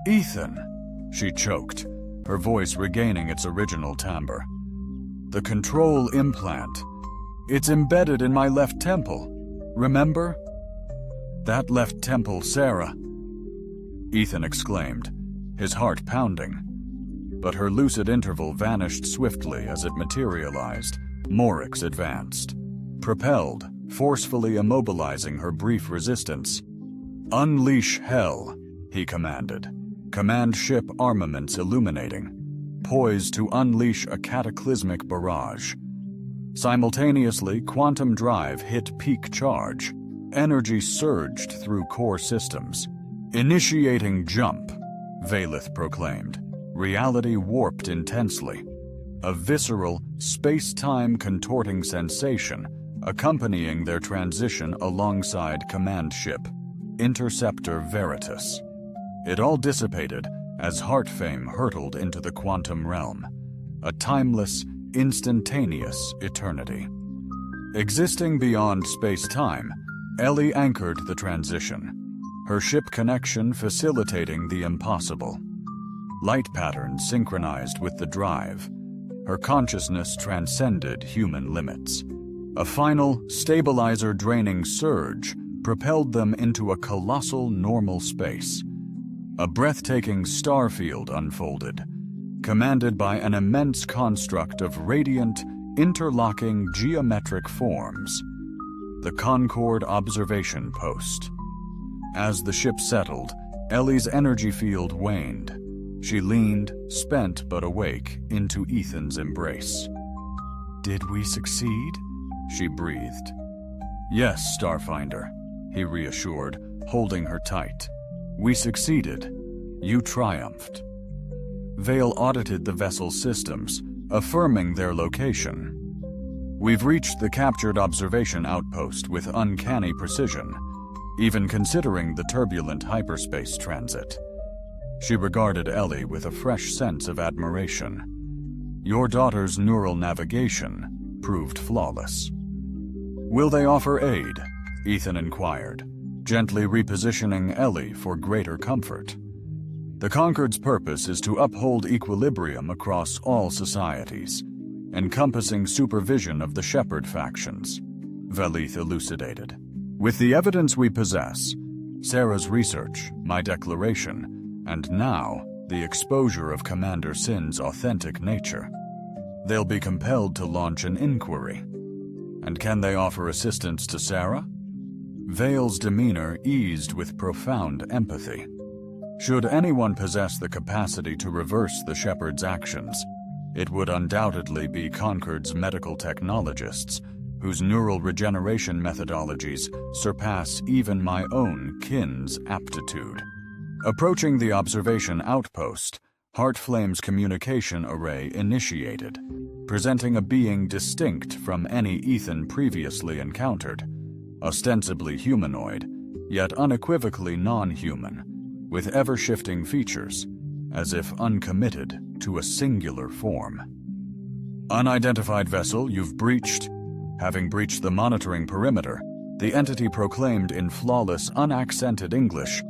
Ethan, she choked, her voice regaining its original timbre. The control implant. It's embedded in my left temple. Remember? That left temple, Sarah. Ethan exclaimed, his heart pounding. But her lucid interval vanished swiftly as it materialized. Morix advanced, propelled, forcefully immobilizing her brief resistance. Unleash hell, he commanded, command ship armaments illuminating, poised to unleash a cataclysmic barrage. Simultaneously, quantum drive hit peak charge. Energy surged through core systems. Initiating jump, Valeth proclaimed, reality warped intensely. A visceral, space-time contorting sensation accompanying their transition alongside command ship, Interceptor Veritas. It all dissipated as Heartfame hurtled into the quantum realm, a timeless, instantaneous eternity. Existing beyond space-time, Ellie anchored the transition. her ship connection facilitating the impossible. Light patterns synchronized with the drive. Her consciousness transcended human limits. A final, stabilizer-draining surge propelled them into a colossal normal space. A breathtaking star field unfolded, commanded by an immense construct of radiant, interlocking geometric forms. The Concord Observation Post. As the ship settled, Ellie's energy field waned. She leaned, spent but awake, into Ethan's embrace. "Did we succeed?" she breathed. "Yes, Starfinder," he reassured, holding her tight. "We succeeded. You triumphed." Vale audited the vessel's systems, affirming their location. "We've reached the captured observation outpost with uncanny precision, even considering the turbulent hyperspace transit." She regarded Ellie with a fresh sense of admiration. "Your daughter's neural navigation proved flawless." "Will they offer aid?" Ethan inquired, gently repositioning Ellie for greater comfort. "The Concord's purpose is to uphold equilibrium across all societies, encompassing supervision of the Shepherd factions," Velith elucidated. "With the evidence we possess, Sarah's research, my declaration, and now the exposure of Commander Sin's authentic nature, they'll be compelled to launch an inquiry. And can they offer assistance to Sarah?" Vale's demeanor eased with profound empathy. Should anyone possess the capacity to reverse the Shepherd's actions, it would undoubtedly be Concord's medical technologists, whose neural regeneration methodologies surpass even my own kin's aptitude. Approaching the observation outpost, Heartflame's communication array initiated, presenting a being distinct from any Ethan previously encountered, ostensibly humanoid, yet unequivocally non-human, with ever-shifting features, as if uncommitted to a singular form. "Unidentified vessel, you've breached." Having breached the monitoring perimeter, the entity proclaimed in flawless, unaccented English,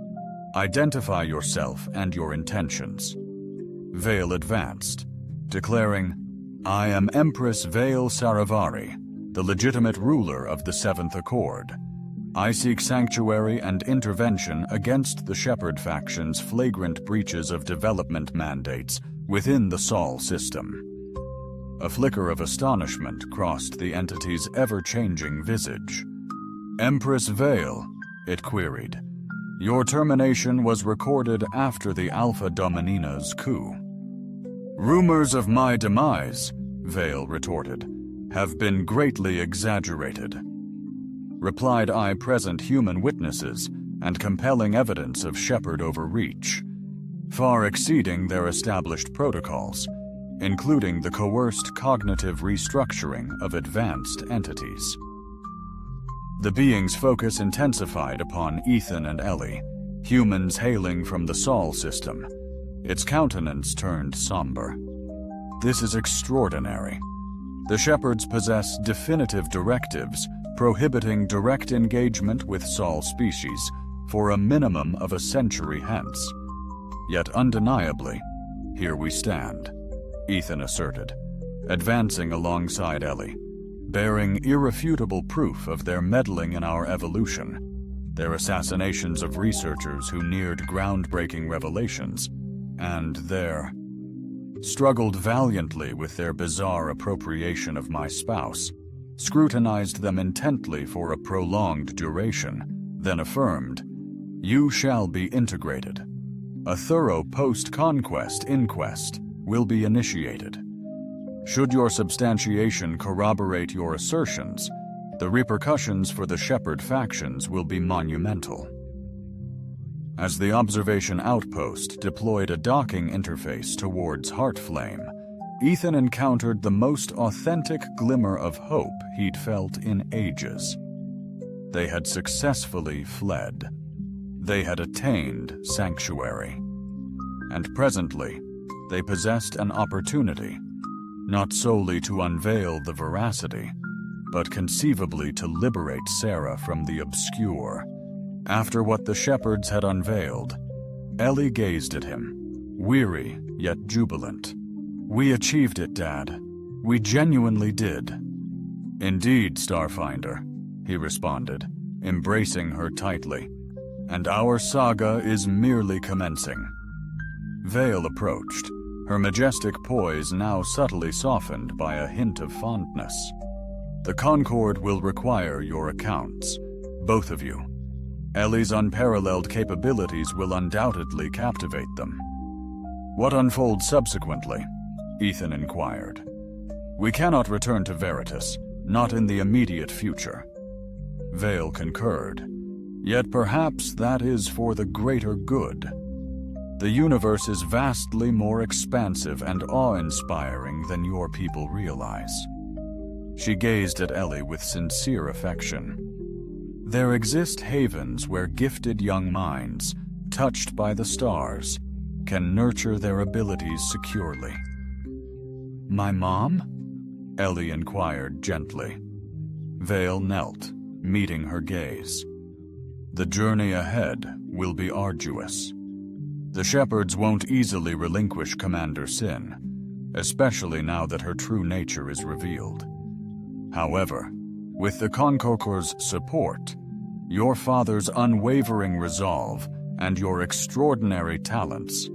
"Identify yourself and your intentions." Vale advanced, declaring, "I am Empress Vale Saravari, the legitimate ruler of the Seventh Accord. I seek sanctuary and intervention against the Shepherd faction's flagrant breaches of development mandates within the Sol system." A flicker of astonishment crossed the entity's ever-changing visage. "Empress Vale," it queried, "your termination was recorded after the Alpha Dominina's coup." "Rumors of my demise," Vale retorted, "have been greatly exaggerated." Replied I, present human witnesses and compelling evidence of Shepherd overreach, far exceeding their established protocols, including the coerced cognitive restructuring of advanced entities. The being's focus intensified upon Ethan and Ellie, humans hailing from the Sol system. Its countenance turned somber. "This is extraordinary. The Shepherds possess definitive directives prohibiting direct engagement with Sol species for a minimum of a century hence. Yet undeniably, here we stand," Ethan asserted, advancing alongside Ellie, bearing irrefutable proof of their meddling in our evolution, their assassinations of researchers who neared groundbreaking revelations, and their struggled valiantly with their bizarre appropriation of my spouse, scrutinized them intently for a prolonged duration, then affirmed, "You shall be integrated. A thorough post-conquest inquest will be initiated. Should your substantiation corroborate your assertions, the repercussions for the Shepherd factions will be monumental." As the observation outpost deployed a docking interface towards Heartflame, Ethan encountered the most authentic glimmer of hope he'd felt in ages. They had successfully fled. They had attained sanctuary. And presently, they possessed an opportunity, not solely to unveil the veracity, but conceivably to liberate Sarah from the obscure, After what the shepherds had unveiled, Ellie gazed at him, weary yet jubilant. "We achieved it, Dad. We genuinely did." "Indeed, Starfinder," he responded, embracing her tightly. "And our saga is merely commencing." Vale approached, her majestic poise now subtly softened by a hint of fondness. "The Concord will require your accounts, both of you. Ellie's unparalleled capabilities will undoubtedly captivate them." "What unfolds subsequently?" Ethan inquired. "We cannot return to Veritas, not in the immediate future." Vale concurred. "Yet perhaps that is for the greater good. The universe is vastly more expansive and awe-inspiring than your people realize." She gazed at Ellie with sincere affection. "There exist havens where gifted young minds, touched by the stars, can nurture their abilities securely." "My mom?" Ellie inquired gently. Vale knelt, meeting her gaze. "The journey ahead will be arduous. The shepherds won't easily relinquish Commander Sin, especially now that her true nature is revealed. However, with the Concor's support, your father's unwavering resolve, and your extraordinary talents,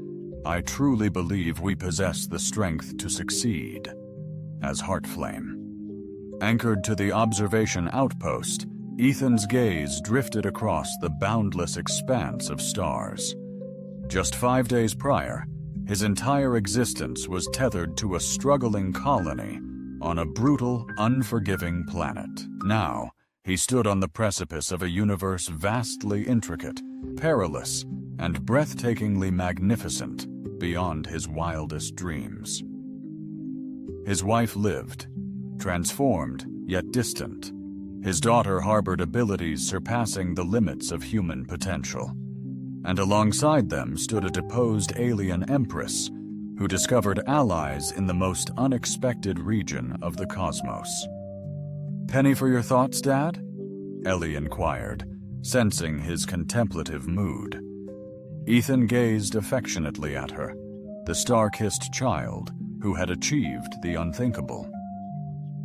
I truly believe we possess the strength to succeed." As Heartflame anchored to the observation outpost, Ethan's gaze drifted across the boundless expanse of stars. Just 5 days prior, his entire existence was tethered to a struggling colony on a brutal, unforgiving planet. Now, he stood on the precipice of a universe vastly intricate, perilous, and breathtakingly magnificent beyond his wildest dreams. His wife lived, transformed yet distant. His daughter harbored abilities surpassing the limits of human potential. And alongside them stood a deposed alien empress who discovered allies in the most unexpected region of the cosmos. "Penny for your thoughts, Dad?" Ellie inquired, sensing his contemplative mood. Ethan gazed affectionately at her, the star-kissed child who had achieved the unthinkable.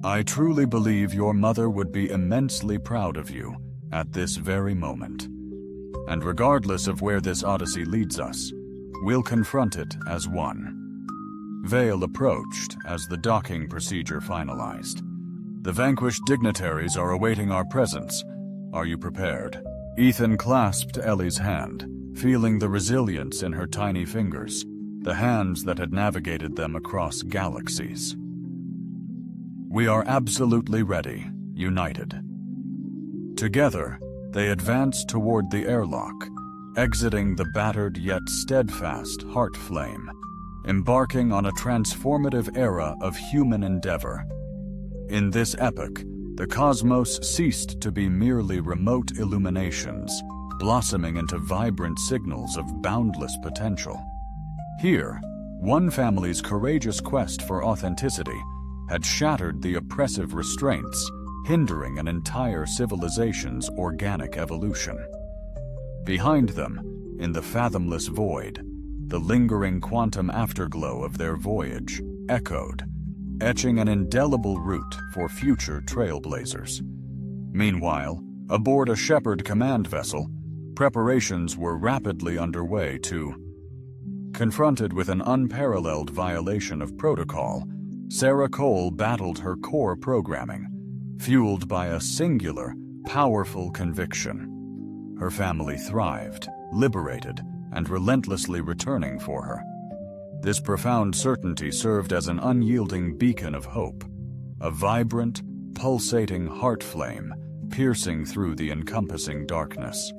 "I truly believe your mother would be immensely proud of you at this very moment. And regardless of where this odyssey leads us, we'll confront it as one." Vale approached as the docking procedure finalized. "The vanquished dignitaries are awaiting our presence. Are you prepared?" Ethan clasped Ellie's hand, feeling the resilience in her tiny fingers, the hands that had navigated them across galaxies. "We are absolutely ready, united." Together, they advanced toward the airlock, exiting the battered yet steadfast Heartflame, embarking on a transformative era of human endeavor. In this epoch, the cosmos ceased to be merely remote illuminations, blossoming into vibrant signals of boundless potential. Here, one family's courageous quest for authenticity had shattered the oppressive restraints hindering an entire civilization's organic evolution. Behind them, in the fathomless void, the lingering quantum afterglow of their voyage echoed, etching an indelible route for future trailblazers. Meanwhile, aboard a Shepherd command vessel, preparations were rapidly underway to... Confronted with an unparalleled violation of protocol, Sarah Cole battled her core programming, fueled by a singular, powerful conviction. Her family thrived, liberated, and relentlessly returning for her. This profound certainty served as an unyielding beacon of hope, a vibrant, pulsating heart flame piercing through the encompassing darkness.